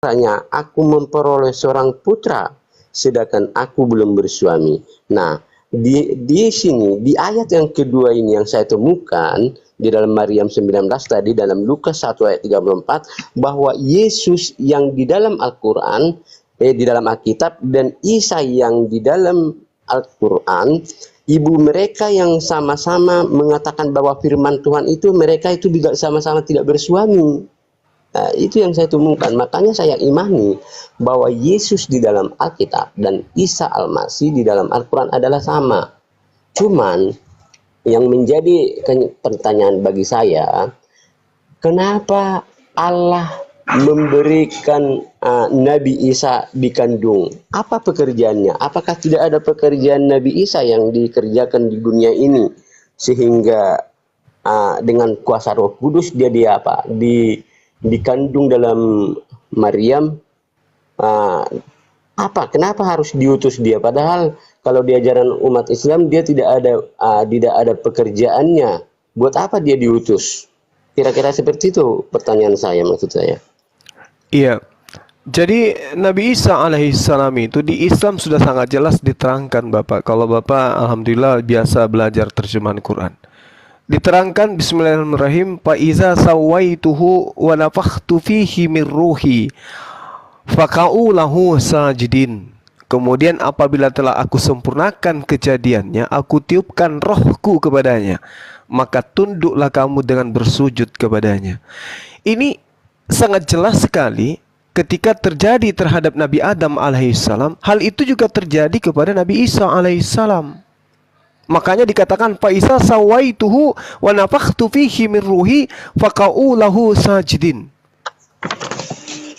Hanya aku memperoleh seorang putra, sedangkan aku belum bersuami. Nah, di sini, di ayat yang kedua ini yang saya temukan, di dalam Maryam 19 tadi, dalam Lukas 1 ayat 34, bahwa Yesus yang di dalam Al-Quran, di dalam Alkitab, dan Isa yang di dalam Al-Quran, ibu mereka yang sama-sama mengatakan bahwa firman Tuhan itu, mereka itu juga sama-sama tidak bersuami. Nah, itu yang saya temukan. Makanya saya imani bahwa Yesus di dalam Alkitab dan Isa Al-Masih di dalam Al-Quran adalah sama. Cuman yang menjadi pertanyaan bagi saya, kenapa Allah memberikan Nabi Isa dikandung? Apa pekerjaannya? Apakah tidak ada pekerjaan Nabi Isa yang dikerjakan di dunia ini sehingga dengan kuasa Roh Kudus dia dikandung dalam Maryam? Kenapa harus diutus dia? Padahal kalau di ajaran umat Islam dia tidak ada pekerjaannya. Buat apa dia diutus? Kira-kira seperti itu pertanyaan saya, maksud saya. Iya. Jadi Nabi Isa alaihissalam itu di Islam sudah sangat jelas diterangkan, Bapak. Kalau Bapak alhamdulillah biasa belajar terjemahan Quran. Diterangkan bismillahirrahmanirrahim, fa iza sawaituhu wa nafakhtu fihi min ruhi faka'u lahu sajidin. Kemudian apabila telah aku sempurnakan kejadiannya, aku tiupkan rohku kepadanya, maka tunduklah kamu dengan bersujud kepadanya. Ini sangat jelas sekali ketika terjadi terhadap Nabi Adam alaihissalam, hal itu juga terjadi kepada Nabi Isa alaihissalam. Makanya dikatakan fa isa sawaituhu wa nafakhtu fihi min ruhi faqa'u lahu sajidin.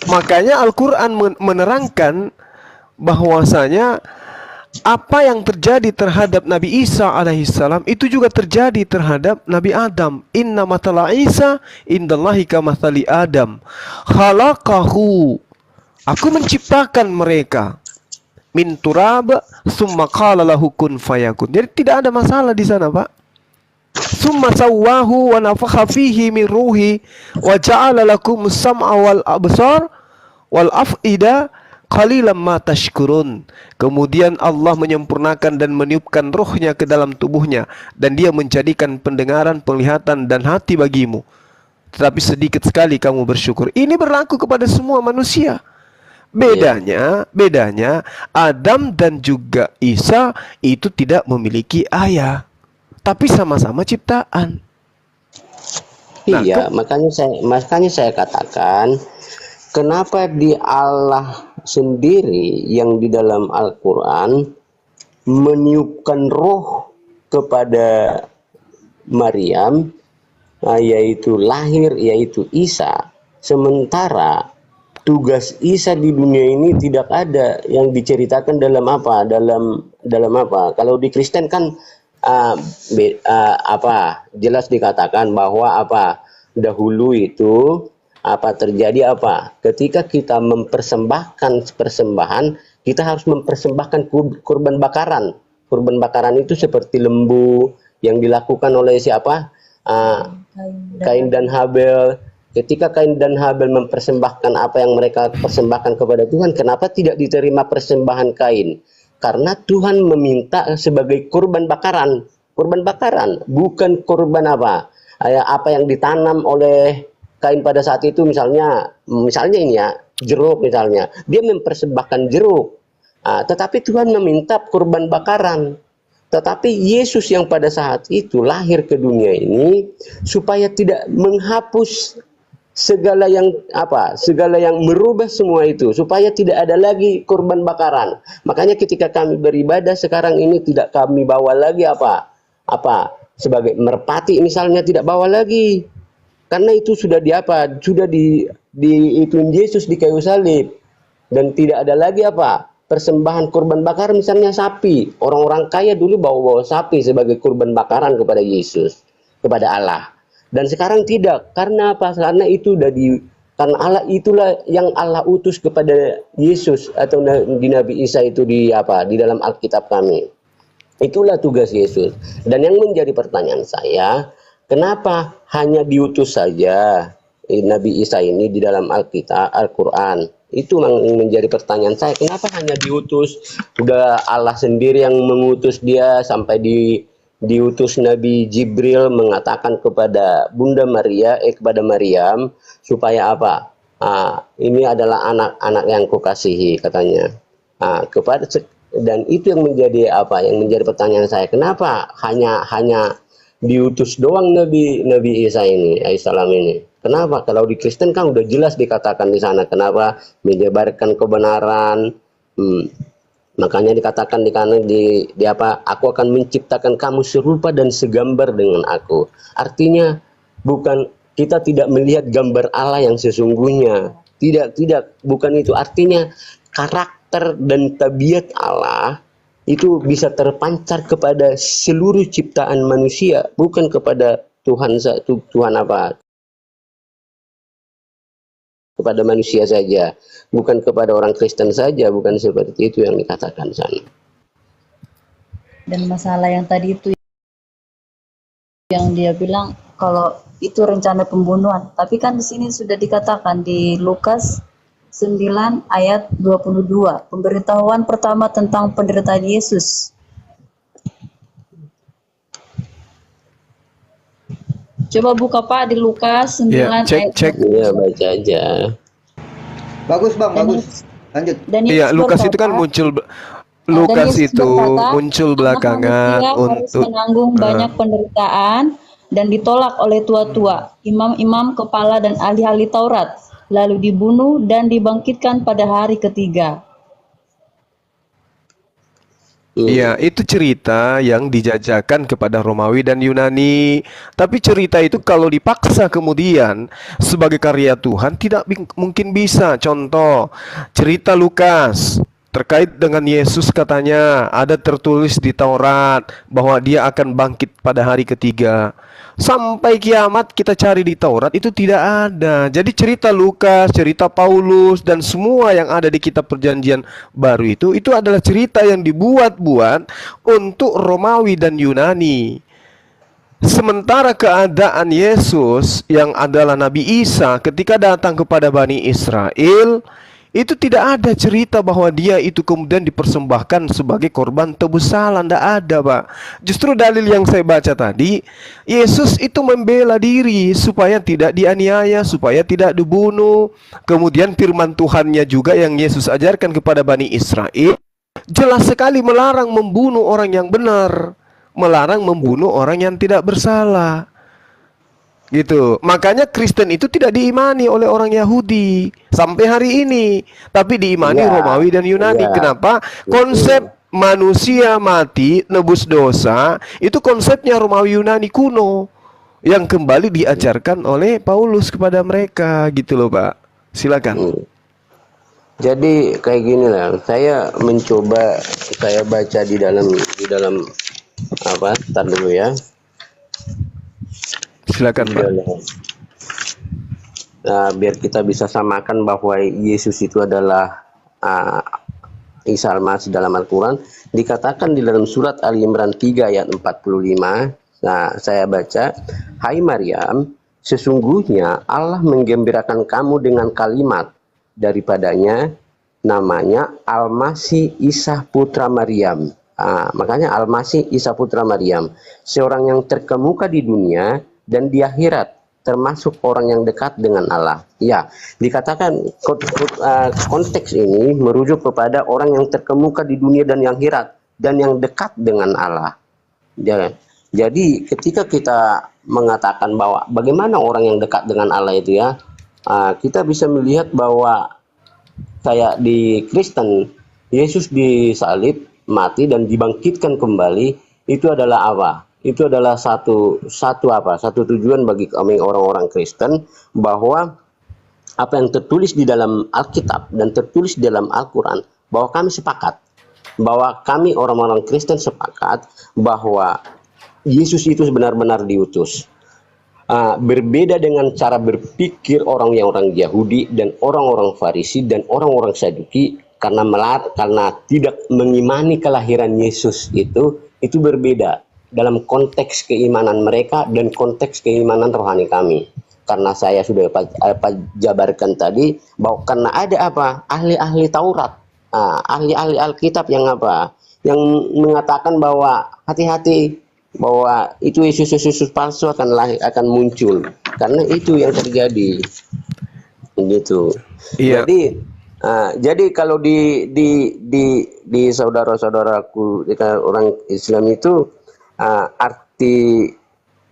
Makanya Al-Qur'an menerangkan bahwasanya apa yang terjadi terhadap Nabi Isa alaihissalam itu juga terjadi terhadap Nabi Adam. Inna matala Isa indallahi kamathali Adam khalaqahu. Aku menciptakan mereka min turab summa qala lahu kun fayakun. Jadi tidak ada masalah di sana, Pak. Summa sawwahu wa nafakha fihi min ruhi wa ja'ala lakum sam'a wal absar wal af'ida qalilan ma tashkurun. Kemudian Allah menyempurnakan dan meniupkan rohnya ke dalam tubuhnya, dan dia menjadikan pendengaran, penglihatan dan hati bagimu, tetapi sedikit sekali kamu bersyukur. Ini berlaku kepada semua manusia. Bedanya Adam dan juga Isa itu tidak memiliki ayah, tapi sama-sama ciptaan. Iya, makanya saya katakan, kenapa di Allah sendiri yang di dalam Al-Quran meniupkan roh kepada Maryam, yaitu lahir, yaitu Isa, sementara tugas Isa di dunia ini tidak ada yang diceritakan dalam apa? Dalam apa? Kalau di Kristen kan jelas dikatakan bahwa dahulu itu terjadi ketika kita mempersembahkan persembahan, kita harus mempersembahkan kurban bakaran. Kurban bakaran itu seperti lembu yang dilakukan oleh siapa? Kain dan Habel. Ketika Kain dan Habel mempersembahkan apa yang mereka persembahkan kepada Tuhan, kenapa tidak diterima persembahan Kain? Karena Tuhan meminta sebagai kurban bakaran. Kurban bakaran, bukan kurban apa yang ditanam oleh Kain pada saat itu, misalnya ini ya, jeruk misalnya. Dia mempersembahkan jeruk. Tetapi Tuhan meminta kurban bakaran. Tetapi Yesus yang pada saat itu lahir ke dunia ini supaya tidak menghapus segala yang merubah semua itu, supaya tidak ada lagi kurban bakaran. Makanya ketika kami beribadah sekarang ini tidak kami bawa lagi sebagai merpati misalnya, tidak bawa lagi. Karena itu sudah diitun Yesus di kayu salib, dan tidak ada lagi persembahan kurban bakar misalnya sapi. Orang-orang kaya dulu bawa sapi sebagai kurban bakaran kepada Yesus, kepada Allah. Dan sekarang tidak. Karena apa? Karena itu karena Allah itulah yang Allah utus kepada Yesus atau di Nabi Isa itu di dalam Alkitab kami. Itulah tugas Yesus. Dan yang menjadi pertanyaan saya, kenapa hanya diutus saja Nabi Isa ini di dalam Alkitab, Al-Quran? Itu yang menjadi pertanyaan saya, kenapa hanya diutus? Udah Allah sendiri yang mengutus dia, sampai diutus Nabi Jibril mengatakan kepada Bunda Maria, kepada Maryam, supaya apa? Ini adalah anak-anak yang kukasihi, katanya. Dan itu yang menjadi apa? Yang menjadi pertanyaan saya, kenapa hanya diutus doang Nabi Isa ini, Alaihissalam ini? Kenapa? Kalau di Kristen kan udah jelas dikatakan di sana, kenapa menyebarkan kebenaran. Makanya dikatakan di apa? Aku akan menciptakan kamu serupa dan segambar dengan aku. Artinya kita tidak melihat gambar Allah yang sesungguhnya. Tidak, bukan itu. Artinya karakter dan tabiat Allah itu bisa terpancar kepada seluruh ciptaan manusia, bukan kepada Tuhan apa? Kepada manusia saja, bukan kepada orang Kristen saja, bukan seperti itu yang dikatakan sana. Dan masalah yang tadi itu yang dia bilang kalau itu rencana pembunuhan, tapi kan di sini sudah dikatakan di Lukas 9 ayat 22, pemberitahuan pertama tentang penderitaan Yesus. Coba buka Pak di Lukas 9 ayat cek. Iya, baca aja. Bagus Bang, bagus. Lanjut. Iya, Lukas itu kan muncul Lukas itu muncul belakangan harus untuk menanggung banyak penderitaan dan ditolak oleh tua-tua, imam-imam kepala dan ahli-ahli Taurat, lalu dibunuh dan dibangkitkan pada hari ketiga. Iya, itu cerita yang dijajakan kepada Romawi dan Yunani. Tapi cerita itu kalau dipaksa kemudian sebagai karya Tuhan tidak mungkin bisa. Contoh, cerita Lukas terkait dengan Yesus, katanya ada tertulis di Taurat bahwa dia akan bangkit pada hari ketiga. Sampai kiamat kita cari di Taurat itu tidak ada. Jadi cerita Lukas, cerita Paulus, dan semua yang ada di kitab perjanjian baru itu adalah cerita yang dibuat-buat untuk Romawi dan Yunani. Sementara keadaan Yesus yang adalah Nabi Isa ketika datang kepada Bani Israel, itu tidak ada cerita bahwa dia itu kemudian dipersembahkan sebagai korban tebus salah. Tidak ada, Pak. Justru dalil yang saya baca tadi, Yesus itu membela diri supaya tidak dianiaya, supaya tidak dibunuh. Kemudian firman Tuhannya juga yang Yesus ajarkan kepada Bani Israel jelas sekali melarang membunuh orang yang benar, melarang membunuh orang yang tidak bersalah. Gitu. Makanya Kristen itu tidak diimani oleh orang Yahudi sampai hari ini, tapi diimani Romawi dan Yunani. Kenapa? Konsep manusia mati nebus dosa itu konsepnya Romawi Yunani kuno yang kembali diajarkan oleh Paulus kepada mereka, gitu loh, Pak. Silakan. Jadi kayak gini lah, saya mencoba saya baca di dalam apa? Tar dulu ya. Silakan, Pak. Nah, biar kita bisa samakan bahwa Yesus itu adalah Isa Al-Masih dalam Al-Quran. Dikatakan di dalam surat Ali Imran 3 ayat 45. Nah, saya baca, "Hai Maryam, sesungguhnya Allah menggembirakan kamu dengan kalimat daripadanya, namanya Al-Masih Isa putra Maryam." Makanya Al-Masih Isa putra Maryam, seorang yang terkemuka di dunia dan di akhirat, termasuk orang yang dekat dengan Allah. Ya, dikatakan konteks ini merujuk kepada orang yang terkemuka di dunia dan yang akhirat dan yang dekat dengan Allah. Jadi ketika kita mengatakan bahwa bagaimana orang yang dekat dengan Allah itu ya, kita bisa melihat bahwa kayak di Kristen, Yesus disalib, mati dan dibangkitkan kembali, itu adalah apa? Itu adalah satu tujuan bagi kami orang-orang Kristen, bahwa apa yang tertulis di dalam Alkitab dan tertulis di dalam Al-Quran, bahwa kami sepakat, bahwa kami orang-orang Kristen sepakat bahwa Yesus itu benar-benar diutus. Berbeda dengan cara berpikir orang Yahudi dan orang-orang Farisi dan orang-orang Saduki, karena tidak mengimani kelahiran Yesus itu berbeda dalam konteks keimanan mereka dan konteks keimanan rohani kami. karena saya sudah jabarkan tadi, bahwa karena ada apa, ahli-ahli Taurat, ahli-ahli Alkitab yang apa, yang mengatakan bahwa hati-hati, bahwa itu Yesus palsu akan muncul, karena itu yang terjadi, gitu. Iya. Jadi kalau di saudara-saudaraku orang Islam itu, arti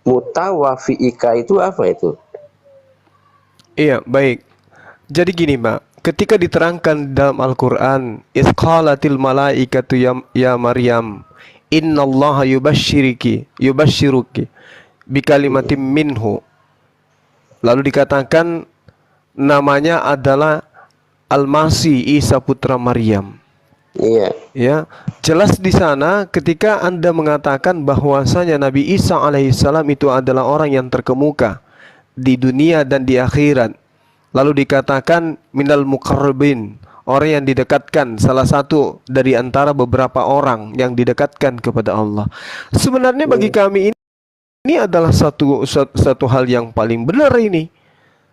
mutawafiika itu apa itu? Iya, baik. Jadi gini, Mbak. Ketika diterangkan dalam Al-Quran, Isqalatil malaikatu ya Maryam, innallaha yubashiruki bikalimatim minhu. Lalu dikatakan namanya adalah Al-Masih, Isa putra Maryam. Iya. Ya, jelas di sana ketika Anda mengatakan bahwasanya Nabi Isa alaihissalam itu adalah orang yang terkemuka di dunia dan di akhirat. Lalu dikatakan minal muqarrabin, orang yang didekatkan, salah satu dari antara beberapa orang yang didekatkan kepada Allah. Sebenarnya bagi kami ini adalah satu hal yang paling benar ini,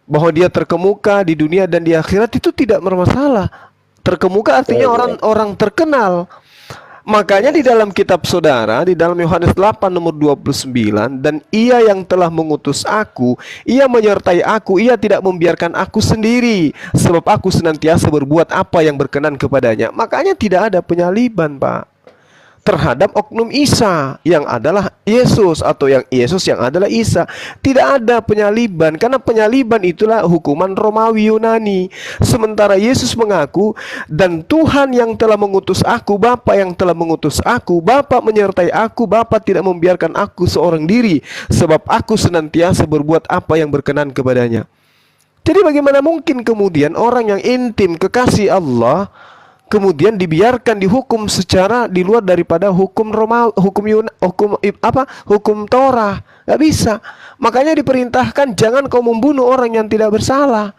bahwa dia terkemuka di dunia dan di akhirat itu tidak bermasalah. Terkemuka artinya orang terkenal. Makanya di dalam kitab saudara, di dalam Yohanes 8 nomor 29, dan ia yang telah mengutus aku, ia menyertai aku, ia tidak membiarkan aku sendiri, sebab aku senantiasa berbuat apa yang berkenan kepadanya. Makanya tidak ada penyaliban, Pak, terhadap oknum Isa yang adalah Yesus, atau yang Yesus yang adalah Isa. Tidak ada penyaliban, karena penyaliban itulah hukuman Romawi Yunani. Sementara Yesus mengaku, dan Tuhan yang telah mengutus aku, Bapa yang telah mengutus aku, Bapa menyertai aku, Bapa tidak membiarkan aku seorang diri, sebab aku senantiasa berbuat apa yang berkenan kepadanya. Jadi bagaimana mungkin kemudian orang yang intim kekasih Allah kemudian dibiarkan dihukum secara di luar daripada hukum hukum Torah? Gak bisa. Makanya diperintahkan jangan kau membunuh orang yang tidak bersalah.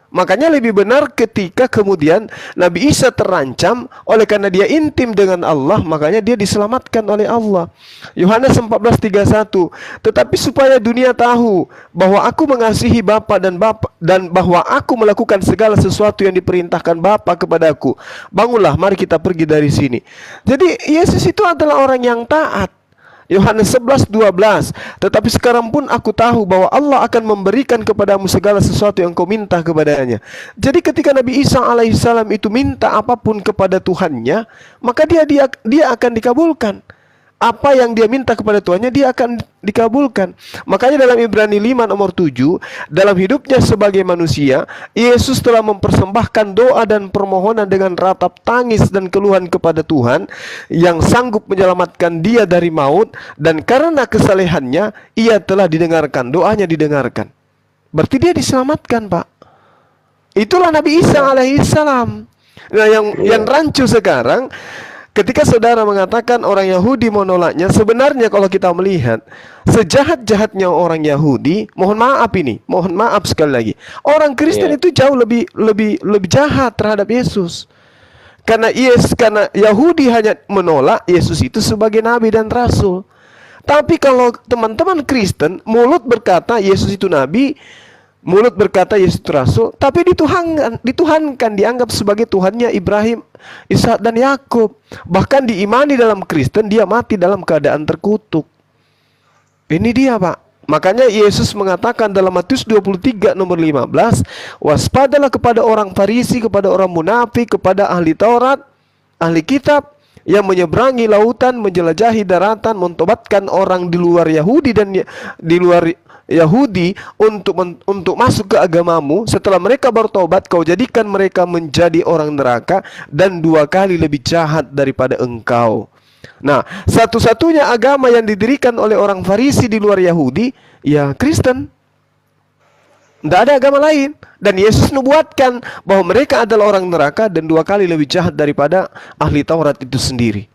Makanya lebih benar ketika kemudian Nabi Isa terancam oleh karena dia intim dengan Allah, makanya dia diselamatkan oleh Allah. Yohanes 14:31, tetapi supaya dunia tahu bahwa aku mengasihi Bapa dan bahwa aku melakukan segala sesuatu yang diperintahkan Bapa kepadaku. Bangunlah, mari kita pergi dari sini. Jadi Yesus itu adalah orang yang taat. Yohanes 11:12, tetapi sekarang pun aku tahu bahwa Allah akan memberikan kepadamu segala sesuatu yang kau minta kepadanya. Jadi ketika Nabi Isa alaihissalam itu minta apapun kepada Tuhannya, maka dia akan dikabulkan. Apa yang dia minta kepada Tuhannya, dia akan dikabulkan. Makanya dalam Ibrani 5 nomor 7, dalam hidupnya sebagai manusia, Yesus telah mempersembahkan doa dan permohonan dengan ratap tangis dan keluhan kepada Tuhan yang sanggup menyelamatkan dia dari maut, dan karena kesalehannya ia telah didengarkan, doanya didengarkan. Berarti dia diselamatkan, Pak. Itulah Nabi Isa alaihissalam. Nah, yang rancu sekarang, ketika saudara mengatakan orang Yahudi menolaknya, sebenarnya kalau kita melihat sejahat-jahatnya orang Yahudi, mohon maaf sekali lagi, orang Kristen itu jauh lebih jahat terhadap Yesus. Karena Yahudi hanya menolak Yesus itu sebagai nabi dan rasul. Tapi kalau teman-teman Kristen, mulut berkata Yesus itu nabi, mulut berkata Yesus itu rasul, tapi dituhankan, dianggap sebagai Tuhannya Ibrahim, Ishak dan Yakub. Bahkan diimani dalam Kristen, dia mati dalam keadaan terkutuk. Ini dia, Pak. Makanya Yesus mengatakan dalam Matius 23 nomor 15, waspadalah kepada orang Farisi, kepada orang munafik, kepada ahli Taurat, ahli kitab, yang menyeberangi lautan, menjelajahi daratan, mentobatkan orang di luar Yahudi dan di luar Yahudi untuk masuk ke agamamu. Setelah mereka bertobat, kau jadikan mereka menjadi orang neraka dan 2 kali lebih jahat daripada engkau. Nah, satu-satunya agama yang didirikan oleh orang Farisi di luar Yahudi, ya Kristen. Tidak ada agama lain. Dan Yesus nubuatkan bahwa mereka adalah orang neraka dan 2 kali lebih jahat daripada ahli Taurat itu sendiri.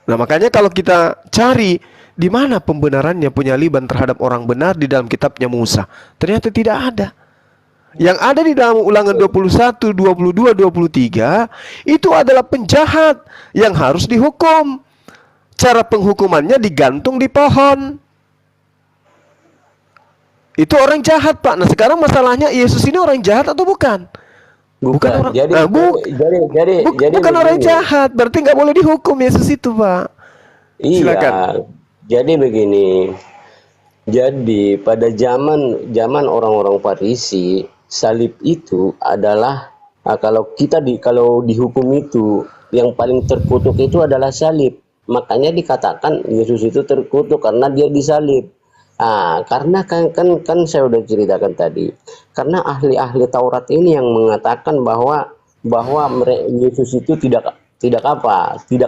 Nah, makanya kalau kita cari di mana pembenarannya, penyaliban terhadap orang benar di dalam kitabnya Musa, ternyata tidak ada. Yang ada di dalam Ulangan 21, 22, 23 itu adalah penjahat yang harus dihukum. Cara penghukumannya digantung di pohon. Itu orang jahat, Pak. Nah, sekarang masalahnya Yesus ini orang jahat atau bukan? Bukan orang. Jadi Nah, jadi bukan orang begini. jahat. Berarti nggak boleh dihukum Yesus itu, Pak. Silakan. Iya. Jadi begini. Jadi pada zaman orang-orang Farisi, salib itu adalah kalau dihukum itu yang paling terkutuk itu adalah salib. Makanya dikatakan Yesus itu terkutuk karena dia disalib. Karena kan saya udah ceritakan tadi. Karena ahli-ahli Taurat ini yang mengatakan bahwa Yesus itu tidak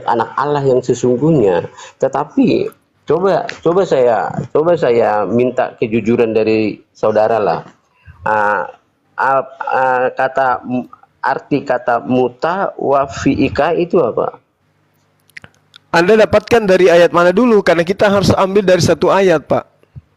anak Allah yang sesungguhnya. Tetapi coba saya minta kejujuran dari saudara lah. Arti kata muta wa fiika itu apa? Anda dapatkan dari ayat mana dulu? Karena kita harus ambil dari satu ayat, Pak.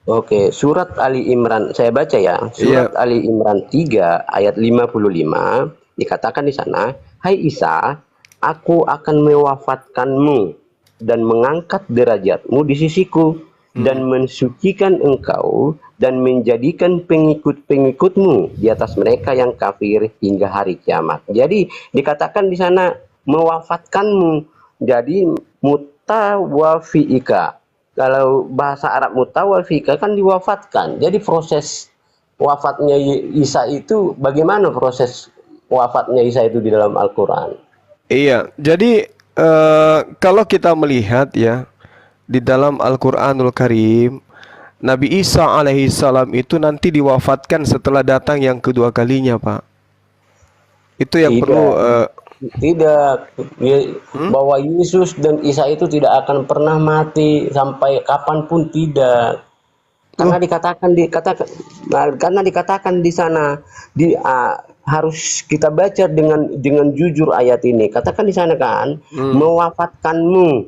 Oke, surat Ali Imran, saya baca ya. Surat Ali Imran 3 ayat 55 dikatakan di sana, "Hai Isa, aku akan mewafatkanmu dan mengangkat derajatmu di sisiku dan mensucikan engkau dan menjadikan pengikut-pengikutmu di atas mereka yang kafir hingga hari kiamat." Jadi dikatakan di sana mewafatkanmu. Jadi muta wa fiika. Kalau bahasa Arab muta wa fiika kan diwafatkan. Jadi proses wafatnya Isa itu bagaimana proses wafatnya Isa itu di dalam Al-Qur'an? Iya, jadi kalau kita melihat ya di dalam Al-Qur'anul Karim, Nabi Isa alaihissalam itu nanti diwafatkan setelah datang yang kedua kalinya, Pak. Itu yang perlu bahwa Yesus dan Isa itu tidak akan pernah mati sampai kapanpun, tidak. Karena dikatakan di sana harus kita baca dengan jujur ayat ini. Katakan di sana kan, mewafatkanmu,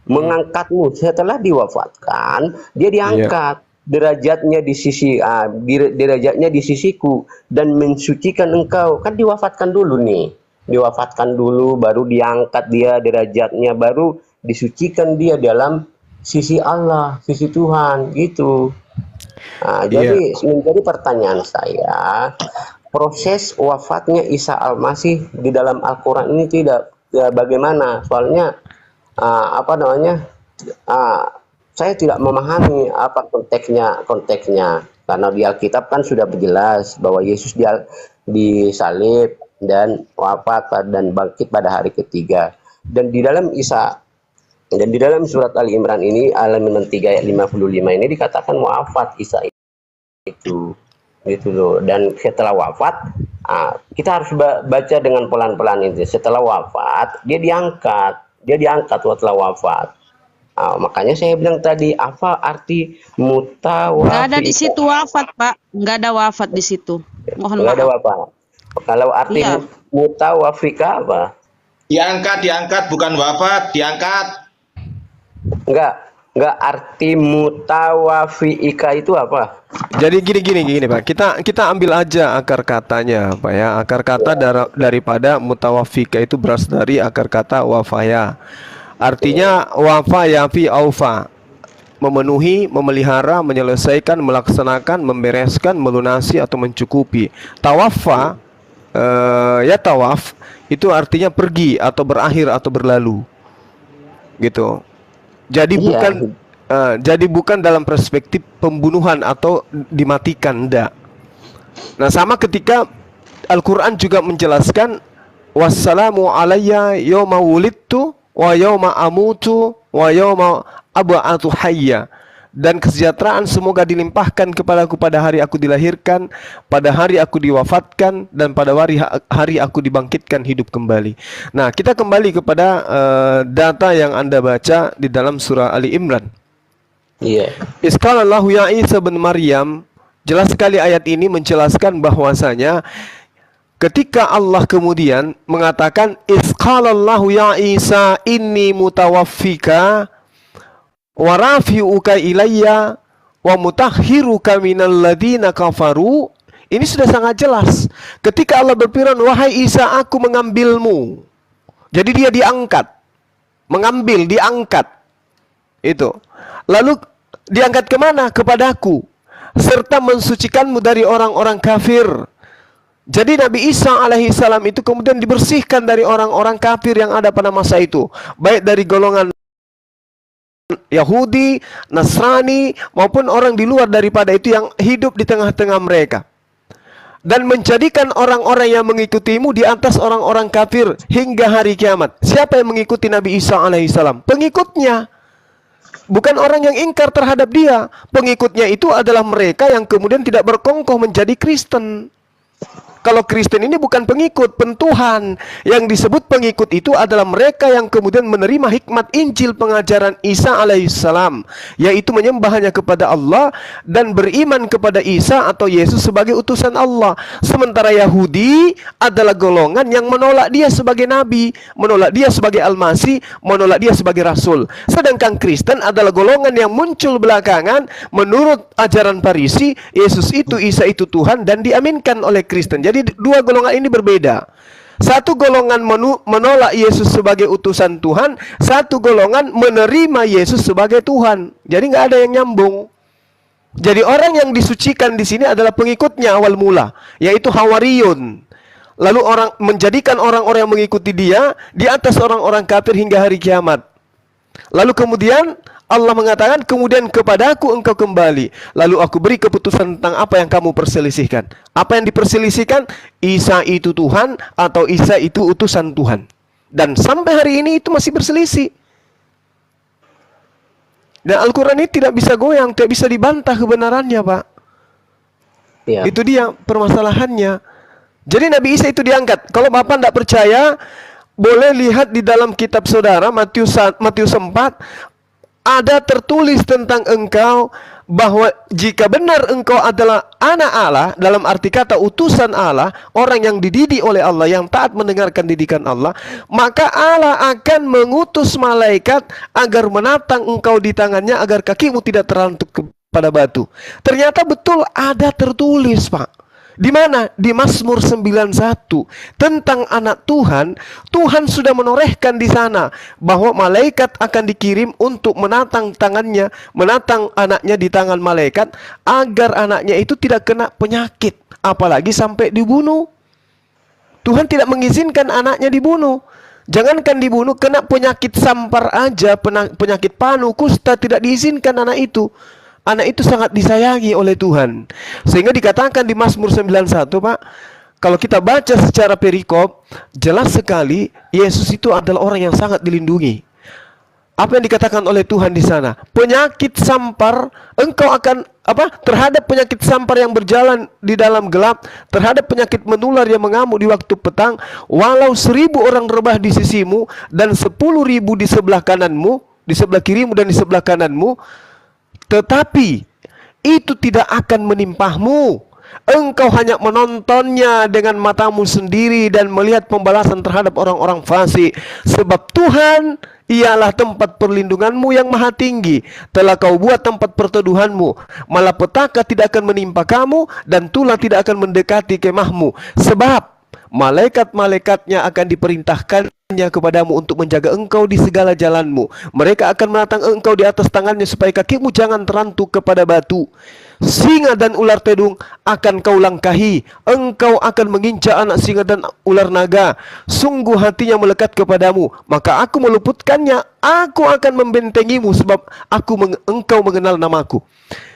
mengangkatmu. Setelah diwafatkan, dia diangkat. Derajatnya di sisiku dan mensucikan engkau. Kan diwafatkan dulu nih. Diwafatkan dulu, baru diangkat dia derajatnya, baru disucikan dia dalam sisi Allah, sisi Tuhan, gitu. Jadi menjadi pertanyaan saya, proses wafatnya Isa Al-Masih di dalam Al-Quran ini bagaimana? Soalnya saya tidak memahami apa konteksnya karena di Alkitab kan sudah jelas bahwa Yesus disalib dan wafat dan bangkit pada hari ketiga. Dan di dalam surat Ali Imran ini, Al-Imran 3 ayat 55 ini dikatakan wafat Isa itu. Gitu loh. Dan setelah wafat, kita harus baca dengan pelan-pelan itu. Setelah wafat, dia diangkat setelah wafat. Makanya saya bilang tadi, apa arti mutawaffi? Nggak ada di situ wafat, Pak. Nggak ada wafat di situ. Mohon Nggak ada maaf. wafat. Kalau arti mutawaffika apa? Diangkat, bukan wafat, diangkat. Enggak arti mutawaffiika itu apa? Jadi gini Pak. Kita ambil aja akar katanya, Pak ya. Akar kata daripada mutawaffika itu berasal dari akar kata wafaya. Artinya wafaya fi aufa. Memenuhi, memelihara, menyelesaikan, melaksanakan, membereskan, melunasi atau mencukupi. Tawaffa tawaf itu artinya pergi atau berakhir atau berlalu. Gitu. Jadi bukan dalam perspektif pembunuhan atau dimatikan, enggak. Nah, sama ketika Al-Qur'an juga menjelaskan wassalamu alayya yauma wulidtu wa yauma amutu wa yauma ab'atu hayya. Dan kesejahteraan semoga dilimpahkan kepadaku pada hari aku dilahirkan, pada hari aku diwafatkan, dan pada hari aku dibangkitkan hidup kembali. Nah, kita kembali kepada data yang Anda baca di dalam surah Ali Imran. Iya. Isqalallahu ya Isa bin Maryam, jelas sekali ayat ini menjelaskan bahwasanya ketika Allah kemudian mengatakan Isqalallahu ya Isa inni mutawaffika wa rafi'uka ilayya wa mutahhiruka minal ladina kafaru. Ini sudah sangat jelas. Ketika Allah berfirman, wahai Isa, aku mengambilmu. Jadi dia diangkat. Diangkat. Itu. Lalu diangkat kemana? Kepadaku. serta mensucikanmu dari orang-orang kafir. Jadi Nabi Isa alaihissalam itu kemudian dibersihkan dari orang-orang kafir yang ada pada masa itu, baik dari golongan Yahudi, Nasrani, maupun orang di luar daripada itu yang hidup di tengah-tengah mereka, dan menjadikan orang-orang yang mengikutimu di atas orang-orang kafir hingga hari kiamat. Siapa yang mengikuti Nabi Isa alaihissalam? Pengikutnya, bukan orang yang ingkar terhadap dia. Pengikutnya itu adalah mereka yang kemudian tidak berkongkoh menjadi Kristen. Kalau Kristen ini bukan pengikut, pentuhan. Yang disebut pengikut itu adalah mereka yang kemudian menerima hikmat Injil pengajaran Isa alaihissalam, yaitu menyembah hanya kepada Allah dan beriman kepada Isa atau Yesus sebagai utusan Allah. Sementara Yahudi adalah golongan yang menolak dia sebagai nabi, menolak dia sebagai Al-Masih, menolak dia sebagai Rasul. Sedangkan Kristen adalah golongan yang muncul belakangan menurut ajaran Farisi, Yesus itu, Isa itu Tuhan, dan diaminkan oleh Kristen. Jadi dua golongan ini berbeda. Satu golongan menolak Yesus sebagai utusan Tuhan, satu golongan menerima Yesus sebagai Tuhan. Jadi nggak ada yang nyambung. Jadi orang yang disucikan di sini adalah pengikutnya awal mula, yaitu Hawariyun. Lalu orang menjadikan orang-orang yang mengikuti dia di atas orang-orang kafir hingga hari kiamat. Lalu kemudian Allah mengatakan, kemudian kepadaku engkau kembali, lalu aku beri keputusan tentang apa yang kamu perselisihkan. Apa yang diperselisihkan? Isa itu Tuhan atau Isa itu utusan Tuhan. Dan sampai hari ini itu masih berselisih. Dan Al-Quran ini tidak bisa goyang, tidak bisa dibantah kebenarannya, Pak. Ya. Itu dia permasalahannya. Jadi Nabi Isa itu diangkat. Kalau Bapak tidak percaya, boleh lihat di dalam kitab saudara Matius 4, ada tertulis tentang engkau bahwa jika benar engkau adalah anak Allah, dalam arti kata utusan Allah, orang yang dididik oleh Allah, yang taat mendengarkan didikan Allah, maka Allah akan mengutus malaikat agar menatang engkau di tangannya agar kakimu tidak terantuk kepada batu. Ternyata betul ada tertulis, Pak. Di mana? Di Mazmur 91 tentang anak Tuhan. Tuhan sudah menorehkan di sana bahwa malaikat akan dikirim untuk menatang tangannya, menatang anaknya di tangan malaikat agar anaknya itu tidak kena penyakit, apalagi sampai dibunuh. Tuhan tidak mengizinkan anaknya dibunuh. Jangankan dibunuh, kena penyakit sampar aja, penyakit panu, kusta, tidak diizinkan anak itu. Anak itu sangat disayangi oleh Tuhan. Sehingga dikatakan di Mazmur 91, Pak, kalau kita baca secara perikop, jelas sekali Yesus itu adalah orang yang sangat dilindungi. Apa yang dikatakan oleh Tuhan di sana? Penyakit sampar, engkau akan terhadap penyakit sampar yang berjalan di dalam gelap, terhadap penyakit menular yang mengamuk di waktu petang, walau 1000 orang rebah di sisimu dan 10.000 di sebelah kananmu, di sebelah kirimu dan di sebelah kananmu, tetapi itu tidak akan menimpahmu. Engkau hanya menontonnya dengan matamu sendiri dan melihat pembalasan terhadap orang-orang fasik. Sebab Tuhan ialah tempat perlindunganmu yang maha tinggi. Telah kau buat tempat perteduhanmu. Malapetaka tidak akan menimpa kamu dan tulah tidak akan mendekati kemahmu. Sebab malaikat-malaikatnya akan diperintahkannya kepadamu untuk menjaga engkau di segala jalanmu. Mereka akan menatang engkau di atas tangannya supaya kakimu jangan terantuk kepada batu. Singa dan ular tedung akan kau langkahi. Engkau akan menginjak anak singa dan ular naga. Sungguh hatinya melekat kepadamu, maka aku meluputkannya. Aku akan membentengimu sebab engkau mengenal namaku.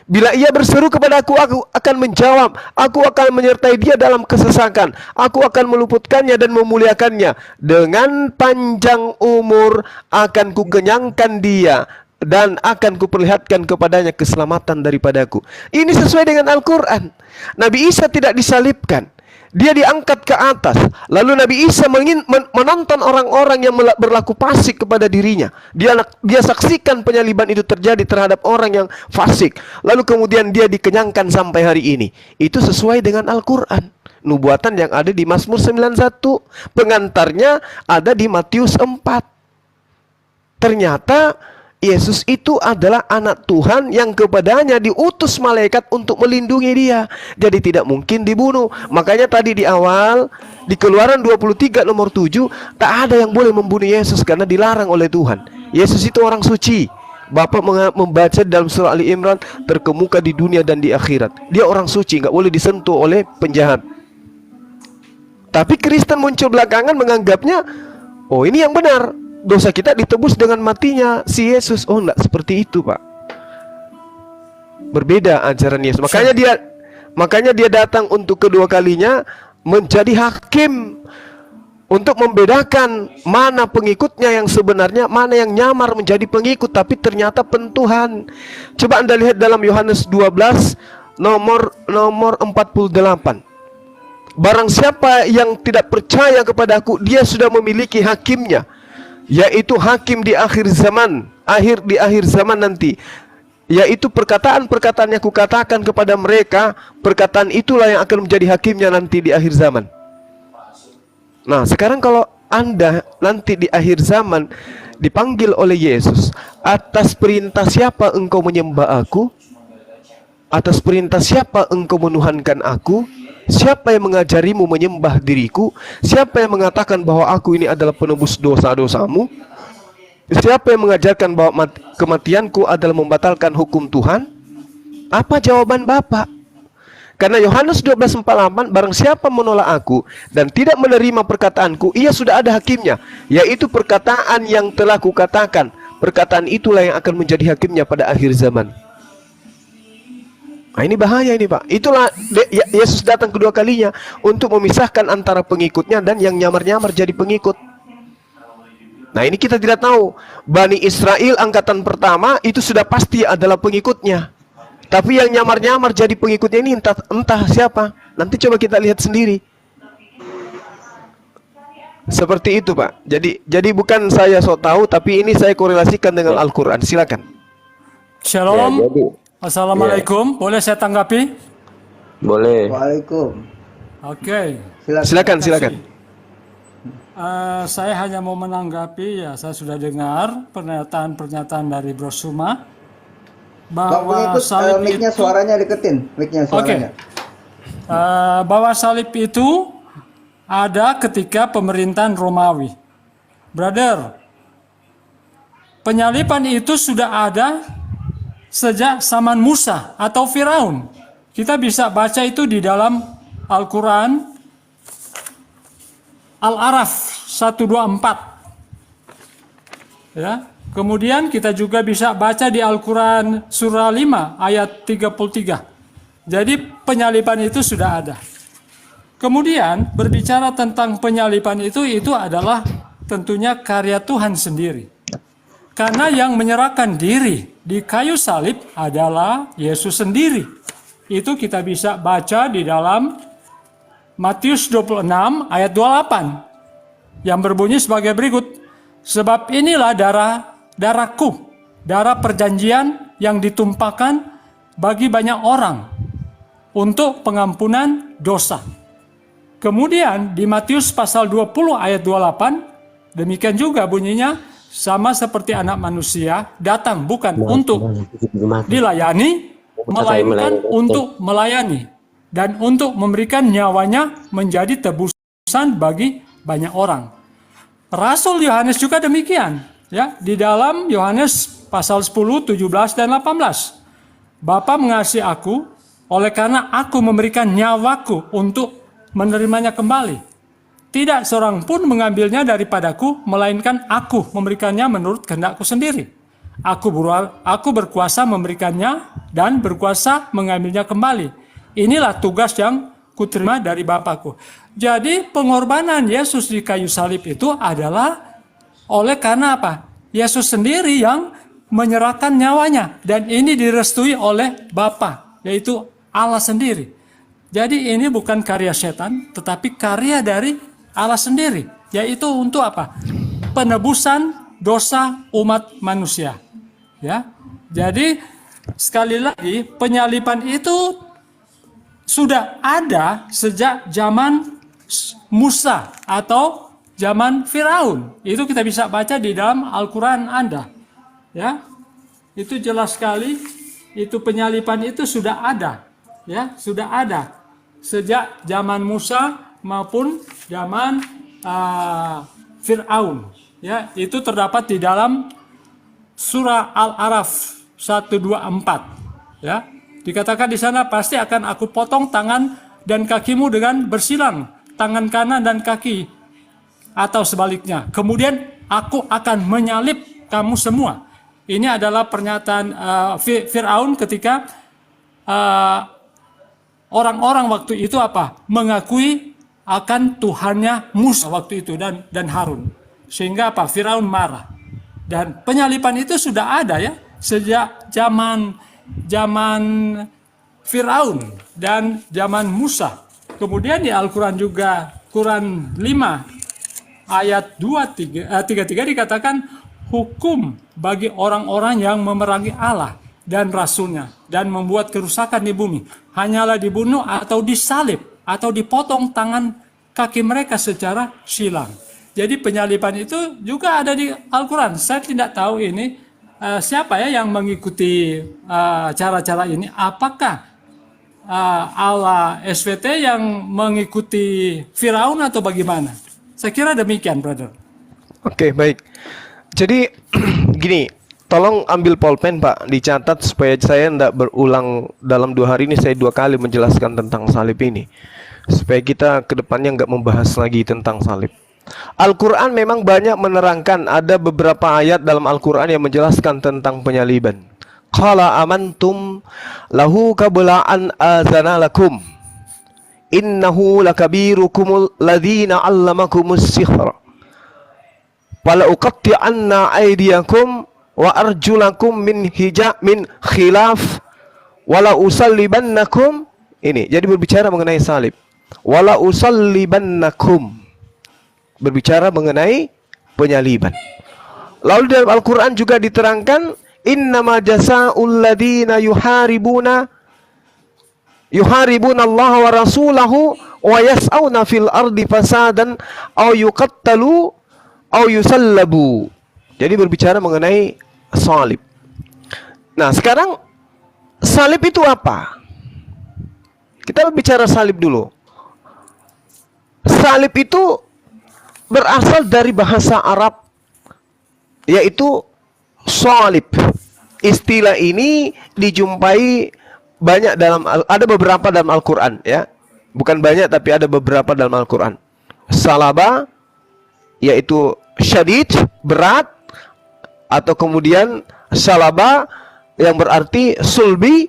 Bila ia berseru kepada aku akan menjawab. Aku akan menyertai dia dalam kesesakan. Aku akan meluputkannya dan memuliakannya. Dengan panjang umur akan kukenyangkan dia dan akan kuperlihatkan kepadanya keselamatan daripadaku. Ini sesuai dengan Al-Quran. Nabi Isa tidak disalibkan, dia diangkat ke atas. Lalu Nabi Isa menonton orang-orang yang berlaku fasik kepada dirinya. Dia saksikan penyaliban itu terjadi terhadap orang yang fasik. Lalu kemudian dia dikenyangkan sampai hari ini. Itu sesuai dengan Al-Quran. Nubuatan yang ada di Mazmur 91. Pengantarnya ada di Matius 4. Ternyata Yesus itu adalah anak Tuhan yang kepadanya diutus malaikat untuk melindungi dia. Jadi tidak mungkin dibunuh. Makanya tadi di awal, di Keluaran 23 nomor 7, tak ada yang boleh membunuh Yesus karena dilarang oleh Tuhan. Yesus itu orang suci. Bapak membaca dalam surah Ali Imran, terkemuka di dunia dan di akhirat. Dia orang suci, nggak boleh disentuh oleh penjahat. Tapi Kristen muncul belakangan menganggapnya, oh ini yang benar, dosa kita ditebus dengan matinya si Yesus. Oh enggak seperti itu, Pak. Berbeda ajaran Yesus. Makanya dia datang untuk kedua kalinya menjadi hakim, untuk membedakan mana pengikutnya yang sebenarnya, mana yang nyamar menjadi pengikut tapi ternyata pentuhan. Coba Anda lihat dalam Yohanes 12 nomor 48. Barang siapa yang tidak percaya kepadaku, dia sudah memiliki hakimnya, yaitu hakim di akhir zaman, di akhir zaman nanti. Yaitu perkataan-perkataan yang kukatakan kepada mereka, perkataan itulah yang akan menjadi hakimnya nanti di akhir zaman. Nah, sekarang kalau Anda nanti di akhir zaman dipanggil oleh Yesus, atas perintah siapa engkau menyembah aku? Atas perintah siapa engkau menuhankan aku? Siapa yang mengajarimu menyembah diriku? Siapa yang mengatakan bahwa aku ini adalah penebus dosa-dosamu? Siapa yang mengajarkan bahwa kematianku adalah membatalkan hukum Tuhan? Apa jawaban Bapak? Karena Yohanes 12:48, barang siapa menolak aku dan tidak menerima perkataanku, ia sudah ada hakimnya, yaitu perkataan yang telah kukatakan. Perkataan itulah yang akan menjadi hakimnya pada akhir zaman. Nah, ini bahaya ini, Pak. Itulah Yesus datang kedua kalinya untuk memisahkan antara pengikutnya dan yang nyamar-nyamar jadi pengikut. Nah, ini kita tidak tahu. Bani Israel angkatan pertama itu sudah pasti adalah pengikutnya. Tapi yang nyamar-nyamar jadi pengikutnya ini entah siapa. Nanti coba kita lihat sendiri. Seperti itu, Pak. Jadi bukan saya sok tahu, tapi ini saya korelasikan dengan Al-Quran. Silakan. Shalom. Ya, jadi, Assalamualaikum. Boleh saya tanggapi? boleh. Waalaikum. Oke. Silakan. Saya hanya mau menanggapi, ya saya sudah dengar pernyataan-pernyataan dari Bro Suma Bang, bahwa pengikut salib mic-nya itu, suaranya deketin, mic-nya suaranya. bahwa salib itu ada ketika pemerintahan Romawi. Brother, penyaliban itu sudah ada sejak zaman Musa atau Firaun. Kita bisa baca itu di dalam Al-Quran, Al-Araf 124. Ya. Kemudian kita juga bisa baca di Al-Quran surah 5 ayat 33. Jadi penyaliban itu sudah ada. Kemudian berbicara tentang penyaliban itu adalah tentunya karya Tuhan sendiri. Karena yang menyerahkan diri di kayu salib adalah Yesus sendiri. Itu kita bisa baca di dalam Matius 26 ayat 28. Yang berbunyi sebagai berikut. Sebab inilah darahku, darah perjanjian yang ditumpahkan bagi banyak orang untuk pengampunan dosa. Kemudian di Matius pasal 20 ayat 28, demikian juga bunyinya, sama seperti anak manusia datang bukan untuk dilayani, melainkan untuk melayani dan untuk memberikan nyawanya menjadi tebusan bagi banyak orang. Rasul Yohanes juga demikian, ya, di dalam Yohanes pasal 10, 17 dan 18. Bapa mengasihi aku oleh karena aku memberikan nyawaku untuk menerimanya kembali. Tidak seorang pun mengambilnya daripadaku, melainkan aku memberikannya menurut kehendakku sendiri. Aku berkuasa memberikannya dan berkuasa mengambilnya kembali. Inilah tugas yang kuterima dari Bapakku. Jadi pengorbanan Yesus di kayu salib itu adalah oleh karena apa? Yesus sendiri yang menyerahkan nyawanya. Dan ini direstui oleh Bapa, yaitu Allah sendiri. Jadi ini bukan karya setan, tetapi karya dari Allah sendiri. Yaitu untuk apa? Penebusan dosa umat manusia. Ya. Jadi sekali lagi penyaliban itu sudah ada sejak zaman Musa atau zaman Firaun. Itu kita bisa baca di dalam Al-Quran Anda. Ya, itu jelas sekali. Itu penyaliban itu sudah ada. Ya, sudah ada sejak zaman Musa maupun zaman Firaun. Ya, itu terdapat di dalam surah Al-Araf 124 ya. Dikatakan di sana, pasti akan aku potong tangan dan kakimu dengan bersilang, tangan kanan dan kaki atau sebaliknya. Kemudian aku akan menyalib kamu semua. Ini adalah pernyataan Fir'aun ketika orang-orang waktu itu mengakui akan Tuhannya Musa waktu itu dan Harun. Sehingga Fir'aun marah. Dan penyalipan itu sudah ada ya sejak zaman Fir'aun dan zaman Musa. Kemudian di Al-Quran juga, Quran 5 ayat 33 dikatakan, hukum bagi orang-orang yang memerangi Allah dan Rasulnya dan membuat kerusakan di bumi hanyalah dibunuh atau disalib atau dipotong tangan kaki mereka secara silang. Jadi penyalipan itu juga ada di Al-Quran. Saya tidak tahu ini siapa ya yang mengikuti cara-cara ini. Apakah Allah SVT yang mengikuti Firaun atau bagaimana? Saya kira demikian, brother. Oke, baik. Jadi gini, tolong ambil pulpen Pak, dicatat supaya saya tidak berulang dalam 2 hari ini. Saya 2 kali menjelaskan tentang salib ini, supaya kita kedepannya nggak membahas lagi tentang salib. Al-Quran memang banyak menerangkan, ada beberapa ayat dalam Al-Quran yang menjelaskan tentang penyaliban. Qala amantum lahu qabla an azana lakum innahu lakabirukumul ladzina 'allamakumus sihra wala uqatti'anna aydiyakum wa arjulakum min khilaf wala usallibannakum. Ini jadi berbicara mengenai salib. Wala usallibannakum, berbicara mengenai penyaliban. Lalu dalam Al-Quran juga diterangkan, innama jasa'ul ladina yuharibuna Allah wa rasulahu wa yas'auna fil ardi fasadan aw yuqattalu aw yusallabu. Jadi berbicara mengenai salib. Nah, sekarang salib itu apa? Kita berbicara salib dulu. Salib itu berasal dari bahasa Arab, yaitu salib. Istilah ini dijumpai banyak ada beberapa dalam Al-Quran ya. Bukan banyak tapi ada beberapa dalam Al-Quran. Salaba yaitu syadid, berat, atau kemudian salaba yang berarti sulbi,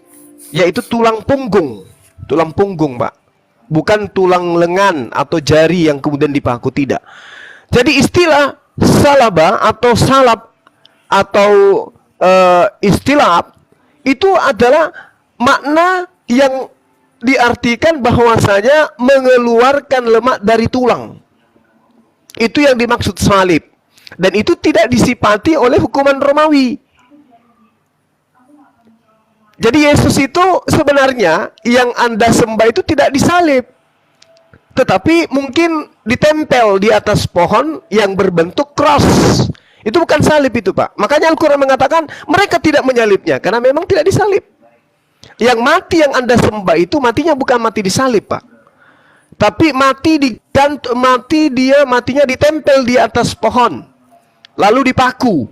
yaitu tulang punggung. Tulang punggung, Pak. Bukan tulang lengan atau jari yang kemudian dipaku, tidak. Jadi istilah salaba atau salab atau istilah itu adalah makna yang diartikan bahwasanya mengeluarkan lemak dari tulang. Itu yang dimaksud salib. Dan itu tidak disifati oleh hukuman Romawi. Jadi Yesus itu sebenarnya yang Anda sembah itu tidak disalib, tetapi mungkin ditempel di atas pohon yang berbentuk cross. Itu bukan salib itu, Pak. Makanya Al-Quran mengatakan mereka tidak menyalibnya karena memang tidak disalib. Yang mati yang Anda sembah itu matinya bukan mati disalib, Pak. Tapi matinya ditempel di atas pohon, lalu dipaku.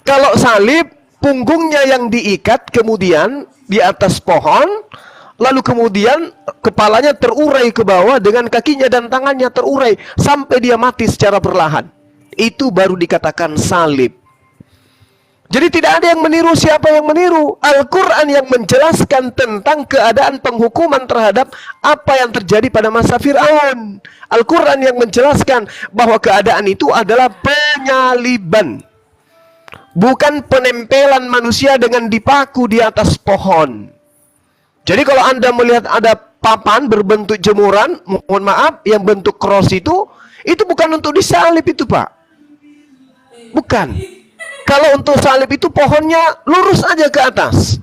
Kalau salib, punggungnya yang diikat kemudian di atas pohon, lalu kemudian kepalanya terurai ke bawah dengan kakinya dan tangannya terurai sampai dia mati secara perlahan. Itu baru dikatakan salib. Jadi tidak ada yang meniru siapa yang meniru. Al-Quran yang menjelaskan tentang keadaan penghukuman terhadap apa yang terjadi pada masa Fir'aun. Al-Quran yang menjelaskan bahwa keadaan itu adalah penyaliban, bukan penempelan manusia dengan dipaku di atas pohon. Jadi kalau Anda melihat ada papan berbentuk jemuran, mohon maaf, yang bentuk cross itu bukan untuk disalib itu, Pak. Bukan. Kalau untuk salib itu pohonnya lurus aja ke atas.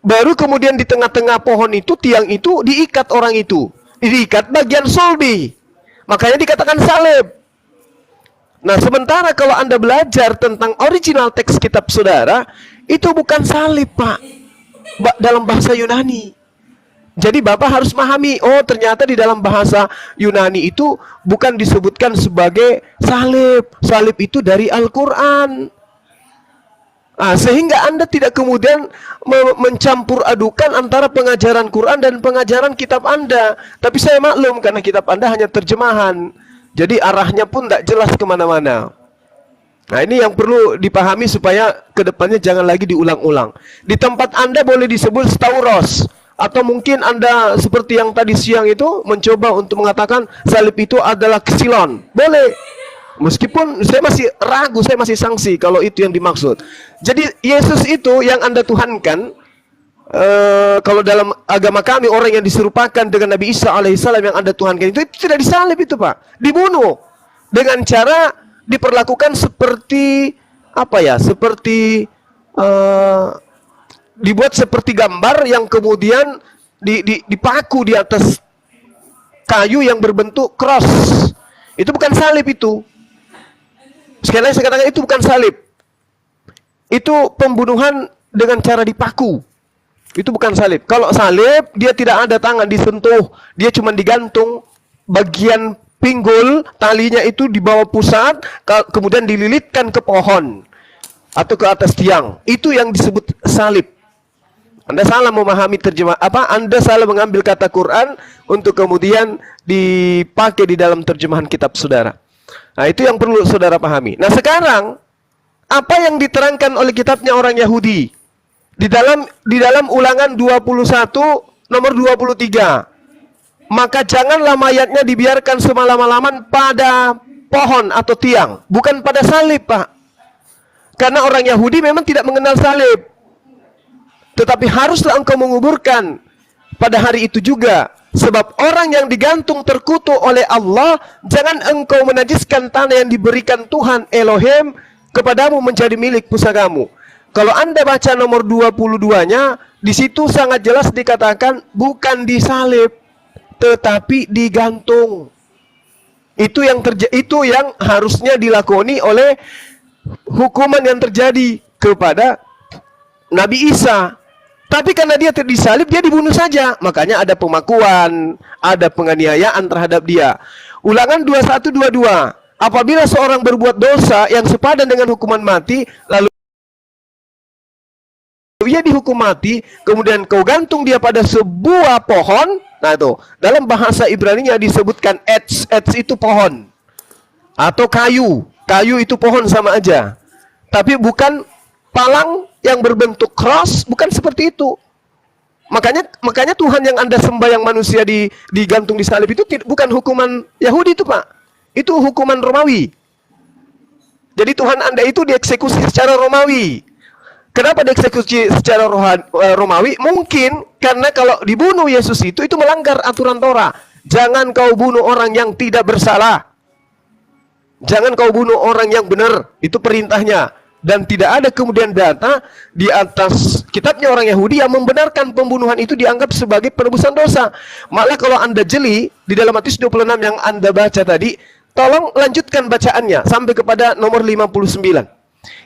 Baru kemudian di tengah-tengah pohon itu, tiang itu diikat orang itu. Diikat bagian sulbi. Makanya dikatakan salib. Nah, sementara kalau Anda belajar tentang original teks kitab saudara, itu bukan salib, Pak. Dalam bahasa Yunani. Jadi Bapak harus memahami, oh ternyata di dalam bahasa Yunani itu bukan disebutkan sebagai salib. Salib itu dari Al-Quran. Sehingga Anda tidak kemudian mencampur adukan antara pengajaran Quran dan pengajaran kitab Anda. Tapi saya maklum karena kitab Anda hanya terjemahan. Jadi arahnya pun tidak jelas kemana-mana. Nah, ini yang perlu dipahami supaya kedepannya jangan lagi diulang-ulang. Di tempat Anda boleh disebut stauros. Atau mungkin Anda seperti yang tadi siang itu mencoba untuk mengatakan salib itu adalah ksilon. Boleh. Meskipun saya masih ragu, saya masih sangsi kalau itu yang dimaksud. Jadi Yesus itu yang Anda tuhankan, kalau dalam agama kami orang yang diserupakan dengan Nabi Isa alaihissalam yang Anda tuhankan itu tidak disalib itu Pak. Dibunuh. Dengan cara diperlakukan seperti apa ya? Seperti dibuat seperti gambar yang kemudian dipaku di atas kayu yang berbentuk cross. Itu bukan salib itu. Sekali lagi saya katakan itu bukan salib. Itu pembunuhan dengan cara dipaku. Itu bukan salib. Kalau salib, dia tidak ada tangan disentuh. Dia cuma digantung bagian pinggul, talinya itu di bawah pusat, kemudian dililitkan ke pohon atau ke atas tiang. Itu yang disebut salib. Anda salah memahami terjemah Anda salah mengambil kata Quran untuk kemudian dipakai di dalam terjemahan kitab saudara. Nah, itu yang perlu saudara pahami. Nah, sekarang apa yang diterangkan oleh kitabnya orang Yahudi di dalam Ulangan 21 nomor 23. Maka janganlah mayatnya dibiarkan semalam-malaman pada pohon atau tiang, bukan pada salib, Pak. Karena orang Yahudi memang tidak mengenal salib. Tetapi haruslah engkau menguburkan pada hari itu juga. Sebab orang yang digantung terkutuk oleh Allah, jangan engkau menajiskan tanah yang diberikan Tuhan Elohim kepadamu menjadi milik pusakamu. Kalau Anda baca nomor 22-nya, di situ sangat jelas dikatakan bukan disalib, tetapi digantung. Itu yang harusnya dilakoni oleh hukuman yang terjadi kepada Nabi Isa. Tapi karena dia disalib, dia dibunuh saja. Makanya ada pemakuan, ada penganiayaan terhadap dia. Ulangan 21-22. Apabila seorang berbuat dosa yang sepadan dengan hukuman mati, lalu ia dihukum mati, kemudian kau gantung dia pada sebuah pohon. Nah itu, dalam bahasa Ibrani-nya disebutkan etz itu pohon. Atau kayu. Kayu itu pohon sama aja. Tapi bukan palang yang berbentuk cross, bukan seperti itu. Makanya Tuhan yang Anda sembah yang manusia digantung di salib itu bukan hukuman Yahudi itu, Pak. Itu hukuman Romawi. Jadi Tuhan Anda itu dieksekusi secara Romawi. Kenapa dieksekusi secara Romawi? Mungkin karena kalau dibunuh Yesus itu melanggar aturan Torah. Jangan kau bunuh orang yang tidak bersalah. Jangan kau bunuh orang yang benar. Itu perintahnya. Dan tidak ada kemudian data di atas kitabnya orang Yahudi yang membenarkan pembunuhan itu dianggap sebagai penebusan dosa. Malah kalau Anda jeli di dalam Matius 26 yang Anda baca tadi, tolong lanjutkan bacaannya sampai kepada nomor 59.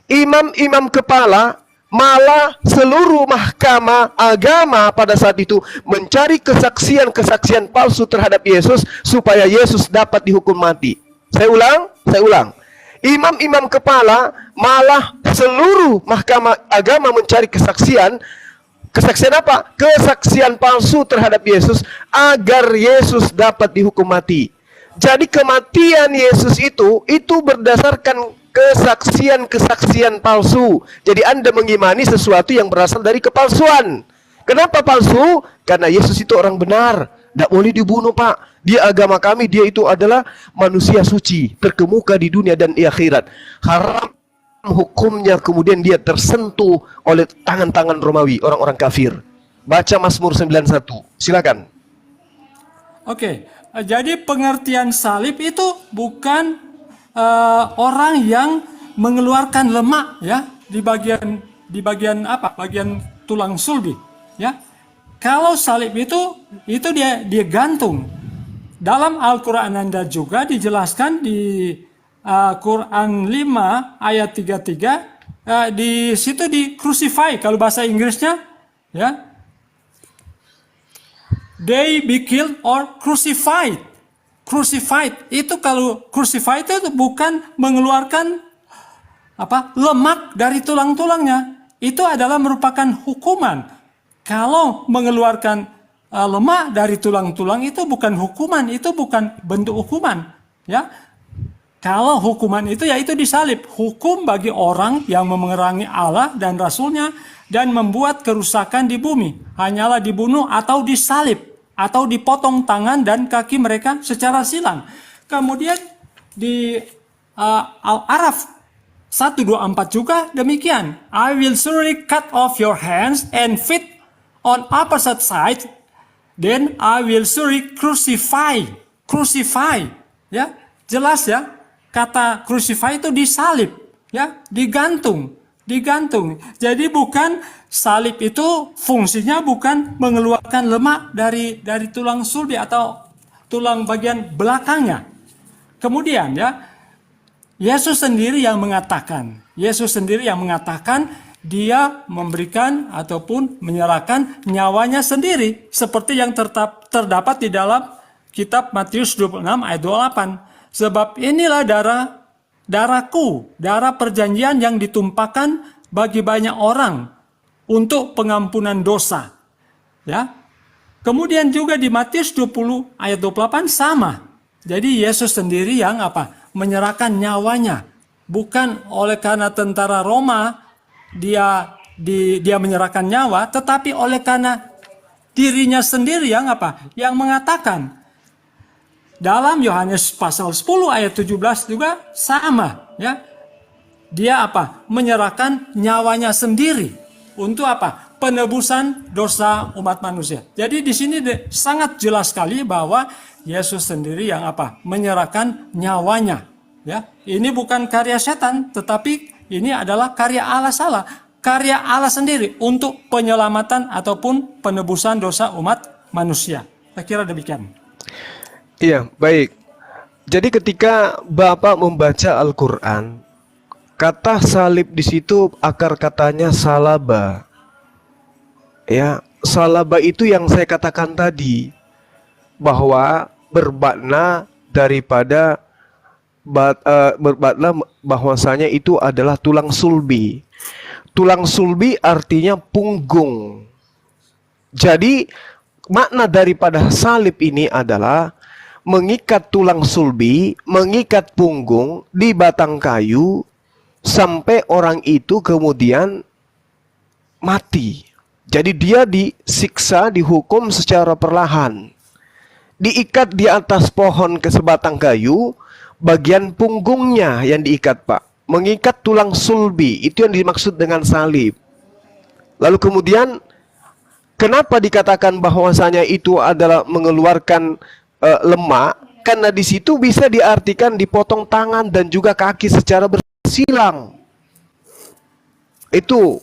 Imam-imam kepala malah seluruh mahkamah agama pada saat itu mencari kesaksian-kesaksian palsu terhadap Yesus supaya Yesus dapat dihukum mati. Saya ulang. Imam-imam kepala malah seluruh mahkamah agama mencari kesaksian apa? Kesaksian palsu terhadap Yesus agar Yesus dapat dihukum mati. Jadi kematian Yesus itu berdasarkan kesaksian palsu. Jadi Anda mengimani sesuatu yang berasal dari kepalsuan. Kenapa palsu? Karena Yesus itu orang benar. Tidak boleh dibunuh, Pak. Dia agama kami, dia itu adalah manusia suci, terkemuka di dunia dan di akhirat. Haram hukumnya kemudian dia tersentuh oleh tangan-tangan Romawi, orang-orang kafir. Baca Mazmur 91. Silakan. Oke, jadi pengertian salib itu bukan orang yang mengeluarkan lemak ya di bagian apa? Bagian tulang sulbi, ya. Kalau salib itu dia gantung. Dalam Al-Qur'an Anda juga dijelaskan di Quran 5 ayat 33, di situ di crucify kalau bahasa Inggrisnya, ya. They be killed or crucified. Crucified itu kalau crucified itu bukan mengeluarkan lemak dari tulang-tulangnya. Itu adalah merupakan hukuman. Kalau mengeluarkan lemak dari tulang-tulang itu bukan hukuman, itu bukan bentuk hukuman, ya. Kalau hukuman itu yaitu disalib, hukum bagi orang yang memerangi Allah dan Rasulnya dan membuat kerusakan di bumi, hanyalah dibunuh atau disalib, atau dipotong tangan dan kaki mereka secara silang. Kemudian di Al-A'raf 124 juga demikian. I will surely cut off your hands and feet on opposite side, then I will surely crucify. Crucify, ya, jelas ya. Kata crucify itu disalib, ya, digantung. Jadi bukan salib itu fungsinya bukan mengeluarkan lemak dari tulang sulbi atau tulang bagian belakangnya. Kemudian ya, Yesus sendiri yang mengatakan dia memberikan ataupun menyerahkan nyawanya sendiri seperti yang terdapat di dalam kitab Matius 26 ayat 28. Sebab inilah darahku, darah perjanjian yang ditumpahkan bagi banyak orang untuk pengampunan dosa. Ya. Kemudian juga di Matius 20 ayat 28 sama. Jadi Yesus sendiri yang menyerahkan nyawanya. Bukan oleh karena tentara Roma dia menyerahkan nyawa, tetapi oleh karena dirinya sendiri yang yang mengatakan. Dalam Yohanes pasal 10 ayat 17 juga sama, ya. Dia menyerahkan nyawanya sendiri untuk penebusan dosa umat manusia. Jadi di sini sangat jelas sekali bahwa Yesus sendiri yang menyerahkan nyawanya, ya. Ini bukan karya setan, tetapi ini adalah karya Allah sendiri untuk penyelamatan ataupun penebusan dosa umat manusia. Saya kira demikian. Iya, baik. Jadi ketika Bapak membaca Al-Quran, kata salib di situ akar katanya salaba. Ya, salaba itu yang saya katakan tadi, bahwa bermakna daripada bermakna bahwasanya itu adalah tulang sulbi. Tulang sulbi artinya punggung. Jadi makna daripada salib ini adalah mengikat tulang sulbi, mengikat punggung di batang kayu sampai orang itu kemudian mati. Jadi dia disiksa, dihukum secara perlahan. Diikat di atas pohon ke sebatang kayu, bagian punggungnya yang diikat, Pak. Mengikat tulang sulbi, itu yang dimaksud dengan salib. Lalu kemudian kenapa dikatakan bahwasanya itu adalah mengeluarkan lemak? Karena di situ bisa diartikan dipotong tangan dan juga kaki secara bersilang. Itu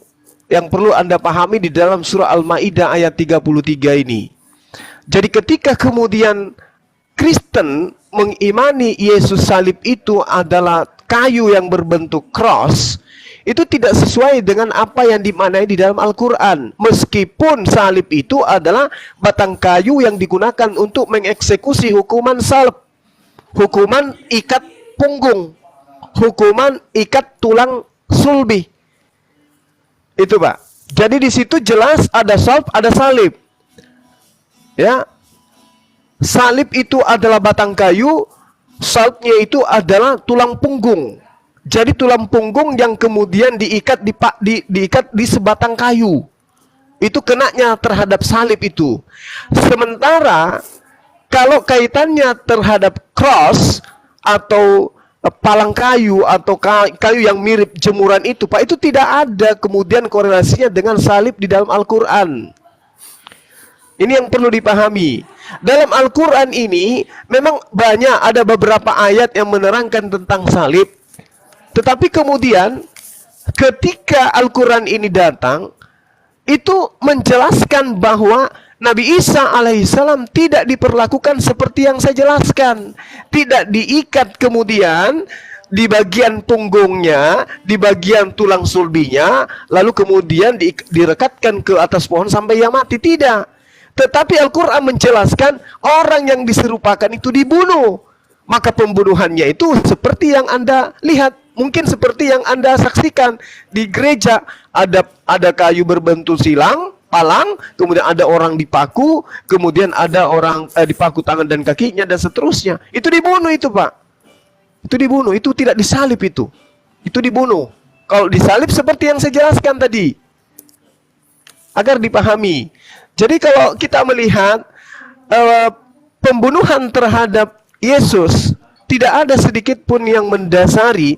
yang perlu Anda pahami di dalam surah Al-Maidah ayat 33 ini. Jadi ketika kemudian Kristen mengimani Yesus salib itu adalah kayu yang berbentuk cross, itu tidak sesuai dengan apa yang dimaknai di dalam Al-Quran. Meskipun salib itu adalah batang kayu yang digunakan untuk mengeksekusi hukuman salib, hukuman ikat punggung, hukuman ikat tulang sulbi. Itu, Pak. Jadi di situ jelas ada salib, ada salib. Ya. Salib itu adalah batang kayu, salibnya itu adalah tulang punggung. Jadi tulang punggung yang kemudian diikat di sebatang kayu. Itu kenanya terhadap salib itu. Sementara kalau kaitannya terhadap cross atau palang kayu atau kayu yang mirip jemuran itu, Pak, itu tidak ada kemudian korelasinya dengan salib di dalam Al-Quran. Ini yang perlu dipahami. Dalam Al-Quran ini memang ada beberapa ayat yang menerangkan tentang salib. Tetapi kemudian ketika Al-Quran ini datang, itu menjelaskan bahwa Nabi Isa alaihissalam tidak diperlakukan seperti yang saya jelaskan. Tidak diikat kemudian di bagian punggungnya, di bagian tulang sulbinya, lalu kemudian direkatkan ke atas pohon sampai ia mati. Tidak. Tetapi Al-Quran menjelaskan orang yang diserupakan itu dibunuh. Maka pembunuhannya itu seperti yang Anda lihat. mungkin seperti yang Anda saksikan di gereja, ada kayu berbentuk silang, palang, kemudian ada orang dipaku, kemudian ada orang dipaku tangan dan kakinya dan seterusnya. Itu dibunuh itu, Pak. Itu dibunuh, itu tidak disalib itu. Itu dibunuh. Kalau disalib seperti yang saya jelaskan tadi. Agar dipahami. Jadi kalau kita melihat pembunuhan terhadap Yesus, tidak ada sedikit pun yang mendasari,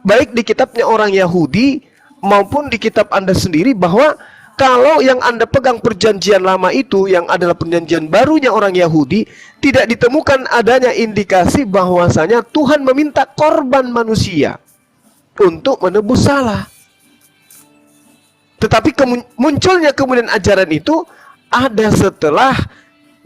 baik di kitabnya orang Yahudi maupun di kitab Anda sendiri, bahwa kalau yang Anda pegang perjanjian lama itu, yang adalah perjanjian barunya orang Yahudi, tidak ditemukan adanya indikasi bahwasanya Tuhan meminta korban manusia untuk menebus salah. Tetapi munculnya kemudian ajaran itu ada setelah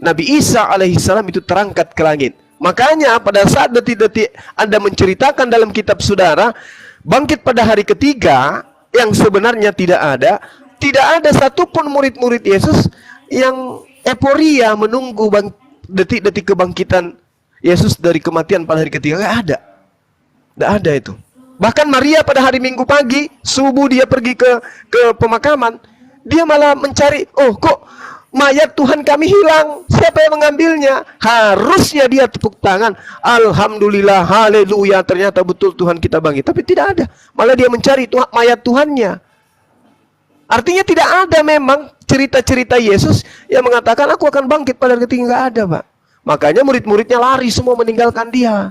Nabi Isa alaihissalam itu terangkat ke langit. Makanya pada saat detik-detik Anda menceritakan dalam kitab saudara, bangkit pada hari ketiga, yang sebenarnya tidak ada satupun murid-murid Yesus yang euforia menunggu detik-detik kebangkitan Yesus dari kematian pada hari ketiga. Tidak ada itu. Bahkan Maria pada hari Minggu pagi, subuh dia pergi ke pemakaman, dia malah mencari, oh kok mayat Tuhan kami hilang, siapa yang mengambilnya? Harusnya dia tepuk tangan, alhamdulillah, haleluya, ternyata betul Tuhan kita bangkit. Tapi tidak ada, malah dia mencari mayat Tuhannya. Artinya tidak ada memang cerita-cerita Yesus yang mengatakan aku akan bangkit pada hari ketiga. Nggak ada, Pak. Makanya murid-muridnya lari semua meninggalkan dia.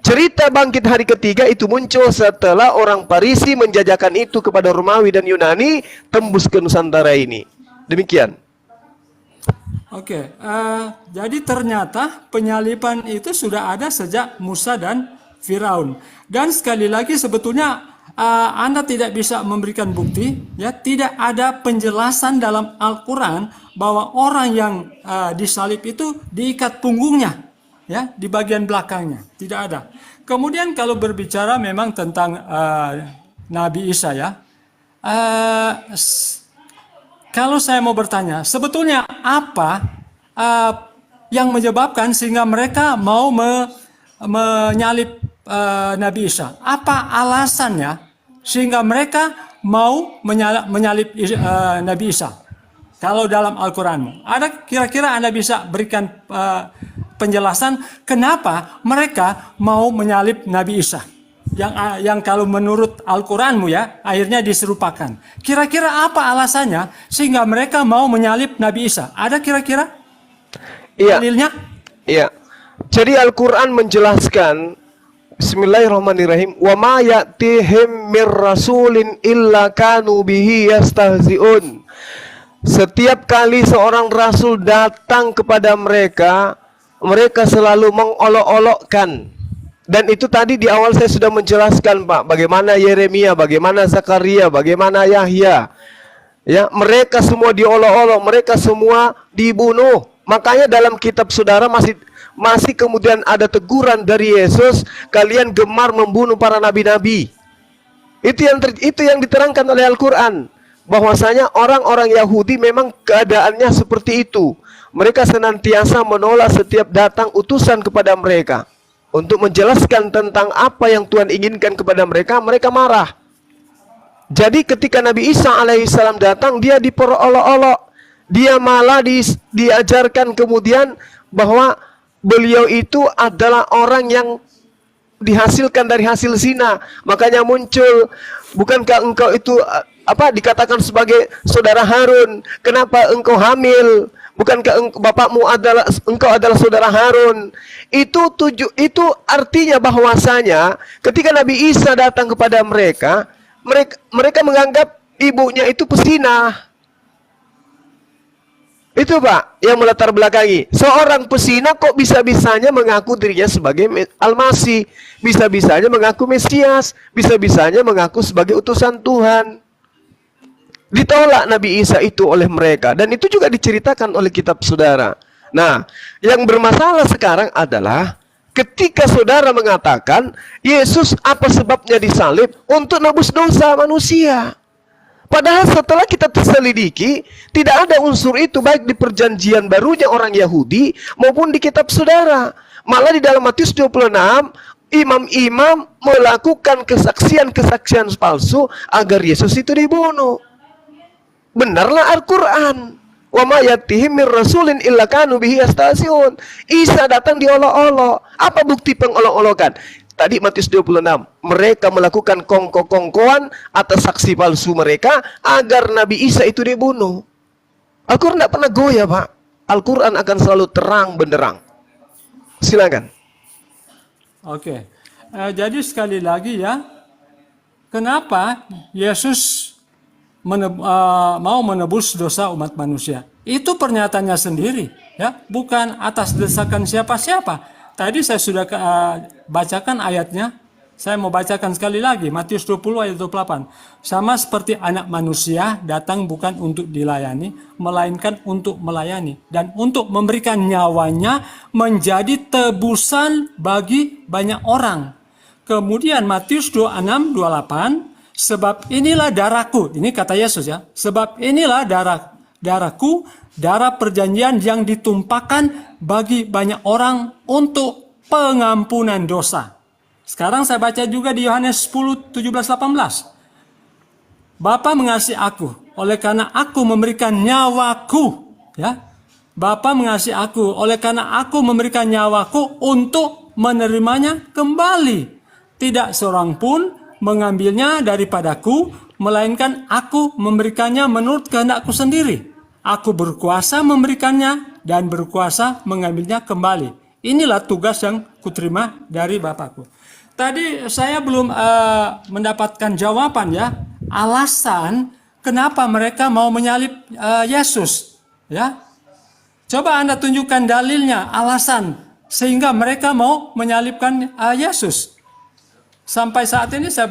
Cerita bangkit hari ketiga itu muncul setelah orang Farisi menjajakan itu kepada Romawi dan Yunani, tembus ke Nusantara ini. Demikian. Oke, jadi ternyata penyaliban itu sudah ada sejak Musa dan Firaun. Dan sekali lagi sebetulnya Anda tidak bisa memberikan bukti, ya, tidak ada penjelasan dalam Al-Quran bahwa orang yang disalib itu diikat punggungnya, ya, di bagian belakangnya, tidak ada. Kemudian kalau berbicara memang tentang Nabi Isa, ya, kalau saya mau bertanya, sebetulnya apa yang menyebabkan sehingga mereka mau menyalib Nabi Isa? Apa alasannya sehingga mereka mau menyalib Nabi Isa? Kalau dalam Al-Quran, ada kira-kira Anda bisa berikan penjelasan kenapa mereka mau menyalib Nabi Isa? Yang kalau menurut Al-Quranmu, ya, akhirnya diserupakan. Kira-kira apa alasannya sehingga mereka mau menyalib Nabi Isa? Ada kira-kira dalilnya? Iya. Jadi Al-Quran menjelaskan, Bismillahirrahmanirrahim, wa ma ya'tihim mir rasulin illa kanu bihi yastahzi'un. Setiap kali seorang rasul datang kepada mereka, mereka selalu mengolok-olokkan. Dan itu tadi di awal saya sudah menjelaskan, Pak, bagaimana Yeremia, bagaimana Zakaria, bagaimana Yahya. Ya, mereka semua diolok-olok, mereka semua dibunuh. Makanya dalam kitab saudara masih kemudian ada teguran dari Yesus, kalian gemar membunuh para nabi-nabi. Itu yang diterangkan oleh Al-Quran, bahwasanya orang-orang Yahudi memang keadaannya seperti itu. Mereka senantiasa menolak setiap datang utusan kepada mereka untuk menjelaskan tentang apa yang Tuhan inginkan kepada mereka, mereka marah. Jadi ketika Nabi Isa alaihissalam datang, dia diperolok-olok. Dia malah diajarkan kemudian bahwa beliau itu adalah orang yang dihasilkan dari hasil zina. Makanya muncul, bukankah engkau itu dikatakan sebagai saudara Harun? Kenapa engkau hamil? Bukankah engkau adalah saudara Harun? Itu artinya bahwasanya ketika Nabi Isa datang kepada mereka menganggap ibunya itu pesinah. Itu, Pak, yang melatar belakangi. Seorang pesinah kok bisa-bisanya mengaku dirinya sebagai Al-Masih, bisa-bisanya mengaku Mesias, bisa-bisanya mengaku sebagai utusan Tuhan. Ditolak Nabi Isa itu oleh mereka, dan itu juga diceritakan oleh kitab saudara. Nah, yang bermasalah sekarang adalah ketika saudara mengatakan Yesus apa sebabnya disalib? Untuk nebus dosa manusia. Padahal setelah kita terselidiki, tidak ada unsur itu baik di perjanjian barunya orang Yahudi maupun di kitab saudara. Malah di dalam Matius 26 imam-imam melakukan kesaksian-kesaksian palsu agar Yesus itu dibunuh. Benarlah Al-Quran. Wa ma yatihim mir rasulin illa kanu bihi yastahzi'un. Isa datang diolok-olok. Apa bukti pengolok-olokan? Tadi Matius 26. Mereka melakukan kongko-kongkoan atas saksi palsu mereka agar Nabi Isa itu dibunuh. Al-Quran tidak pernah goyah, Pak. Al-Quran akan selalu terang benderang. Silakan. Oke. Jadi sekali lagi ya, kenapa Yesus mau menebus dosa umat manusia? Itu pernyataannya sendiri, ya, bukan atas desakan siapa-siapa. Tadi saya sudah bacakan ayatnya. Saya mau bacakan sekali lagi, Matius 20 ayat 28. Sama seperti anak manusia datang bukan untuk dilayani, melainkan untuk melayani. Dan untuk memberikan nyawanya menjadi tebusan bagi banyak orang. Kemudian Matius 26, 28. Sebab inilah darahku, ini kata Yesus ya. Sebab inilah darahku, darah perjanjian yang ditumpahkan bagi banyak orang untuk pengampunan dosa. Sekarang saya baca juga di Yohanes 10, 17, 18. Bapa mengasihi aku, oleh karena aku memberikan nyawaku. Ya, Bapa mengasihi aku, oleh karena aku memberikan nyawaku untuk menerimanya kembali. Tidak seorang pun mengambilnya daripadaku, melainkan aku memberikannya menurut kehendakku sendiri. Aku berkuasa memberikannya dan berkuasa mengambilnya kembali. Inilah tugas yang kuterima dari Bapakku. Tadi saya belum mendapatkan jawaban ya, alasan kenapa mereka mau menyalib Yesus. Ya, coba Anda tunjukkan dalilnya, alasan sehingga mereka mau menyalibkan Yesus. Sampai saat ini saya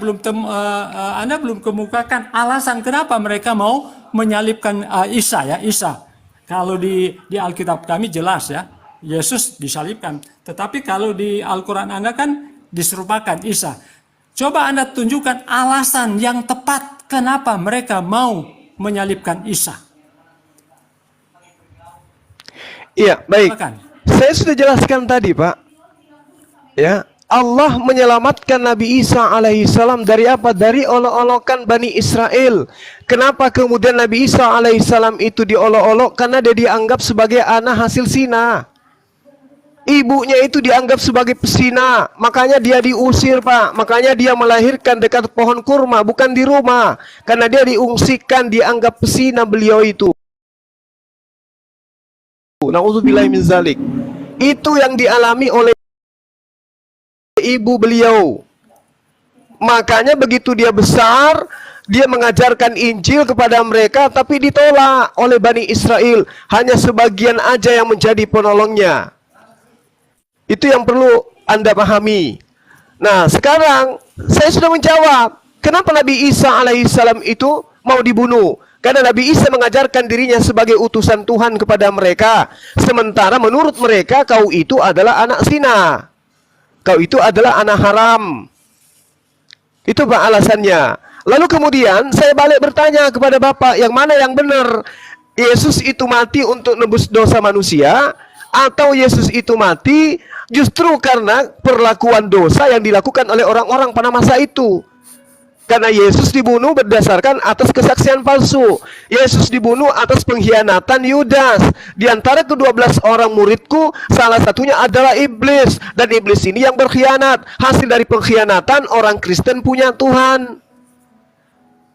Anda belum kemukakan alasan kenapa mereka mau menyalibkan Isa ya, Isa. Kalau di Alkitab kami jelas ya, Yesus disalibkan. Tetapi kalau di Al-Quran Anda kan diserupakan Isa. Coba Anda tunjukkan alasan yang tepat kenapa mereka mau menyalibkan Isa. Iya, baik. Silakan. Saya sudah jelaskan tadi, Pak. Ya, Allah menyelamatkan Nabi Isa alaihissalam dari apa? Dari olok-olokan Bani Israel. Kenapa kemudian Nabi Isa alaihissalam itu diolok-olok? Karena dia dianggap sebagai anak hasil zina. Ibunya itu dianggap sebagai pesina, makanya dia diusir, Pak. Makanya dia melahirkan dekat pohon kurma, bukan di rumah. Karena dia diungsikan, dianggap pesina beliau itu. Na'udzubillahi min zalik. Itu yang dialami oleh ibu beliau. Makanya begitu dia besar, dia mengajarkan Injil kepada mereka, tapi ditolak oleh Bani Israel. Hanya sebagian aja yang menjadi penolongnya. Itu yang perlu Anda pahami. Nah, sekarang saya sudah menjawab. Kenapa Nabi Isa alaihissalam itu mau dibunuh? Karena Nabi Isa mengajarkan dirinya sebagai utusan Tuhan kepada mereka. Sementara menurut mereka, kau itu adalah anak zina. Kau itu adalah anak haram. Itu Pak alasannya. Lalu kemudian saya balik bertanya kepada Bapak, yang mana yang benar? Yesus itu mati untuk nebus dosa manusia, atau Yesus itu mati justru karena perlakuan dosa yang dilakukan oleh orang-orang pada masa itu? Karena Yesus dibunuh berdasarkan atas kesaksian palsu. Yesus dibunuh atas pengkhianatan Yudas. Di antara ke-12 orang muridku, salah satunya adalah iblis. Dan iblis ini yang berkhianat. Hasil dari pengkhianatan, orang Kristen punya Tuhan.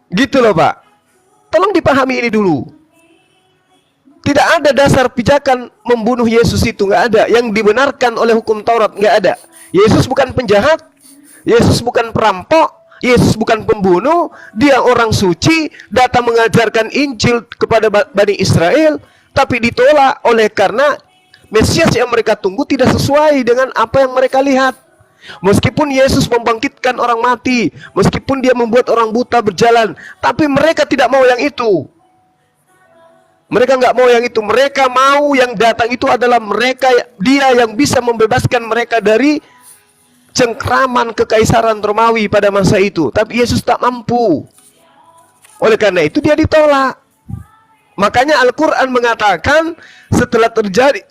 Gitu loh, Pak. Tolong dipahami ini dulu. Tidak ada dasar pijakan membunuh Yesus itu, nggak ada. Yang dibenarkan oleh hukum Taurat, nggak ada. Yesus bukan penjahat, Yesus bukan perampok, Yesus bukan pembunuh. Dia orang suci, datang mengajarkan Injil kepada Bani Israel, tapi ditolak oleh karena Mesias yang mereka tunggu tidak sesuai dengan apa yang mereka lihat. Meskipun Yesus membangkitkan orang mati, meskipun dia membuat orang buta berjalan, tapi mereka tidak mau yang itu. Mereka nggak mau yang itu. Mereka mau yang datang itu adalah mereka, dia yang bisa membebaskan mereka dari cengkraman kekaisaran Romawi pada masa itu. Tapi Yesus tak mampu. Oleh karena itu dia ditolak. Makanya Al-Quran mengatakan setelah terjadi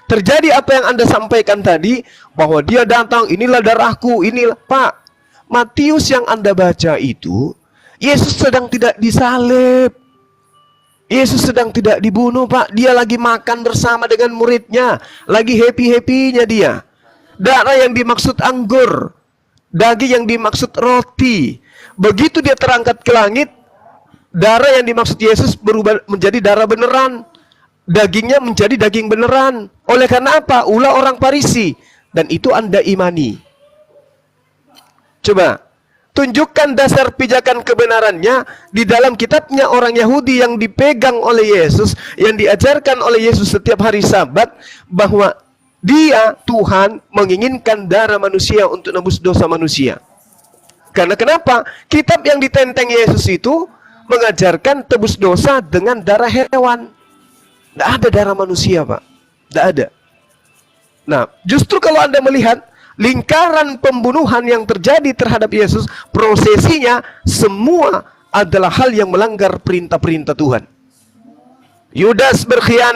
terjadi apa yang Anda sampaikan tadi, bahwa dia datang, inilah darahku, inilah. Pak, Matius yang Anda baca itu, Yesus sedang tidak disalib. Yesus sedang tidak dibunuh, Pak. Dia lagi makan bersama dengan muridnya. Lagi happy-happynya dia. Darah yang dimaksud anggur. Daging yang dimaksud roti. Begitu dia terangkat ke langit, darah yang dimaksud Yesus berubah menjadi darah beneran. Dagingnya menjadi daging beneran. Oleh karena apa? Ulah orang Farisi. Dan itu Anda imani. Coba tunjukkan dasar pijakan kebenarannya di dalam kitabnya orang Yahudi yang dipegang oleh Yesus, yang diajarkan oleh Yesus setiap hari Sabat, bahwa dia, Tuhan, menginginkan darah manusia untuk nebus dosa manusia. Karena kenapa? Kitab yang ditenteng Yesus itu mengajarkan tebus dosa dengan darah hewan. Tidak ada darah manusia, Pak. Tidak ada. Nah, justru kalau Anda melihat lingkaran pembunuhan yang terjadi terhadap Yesus, prosesinya semua adalah hal yang melanggar perintah-perintah Tuhan. Yudas berkhianat.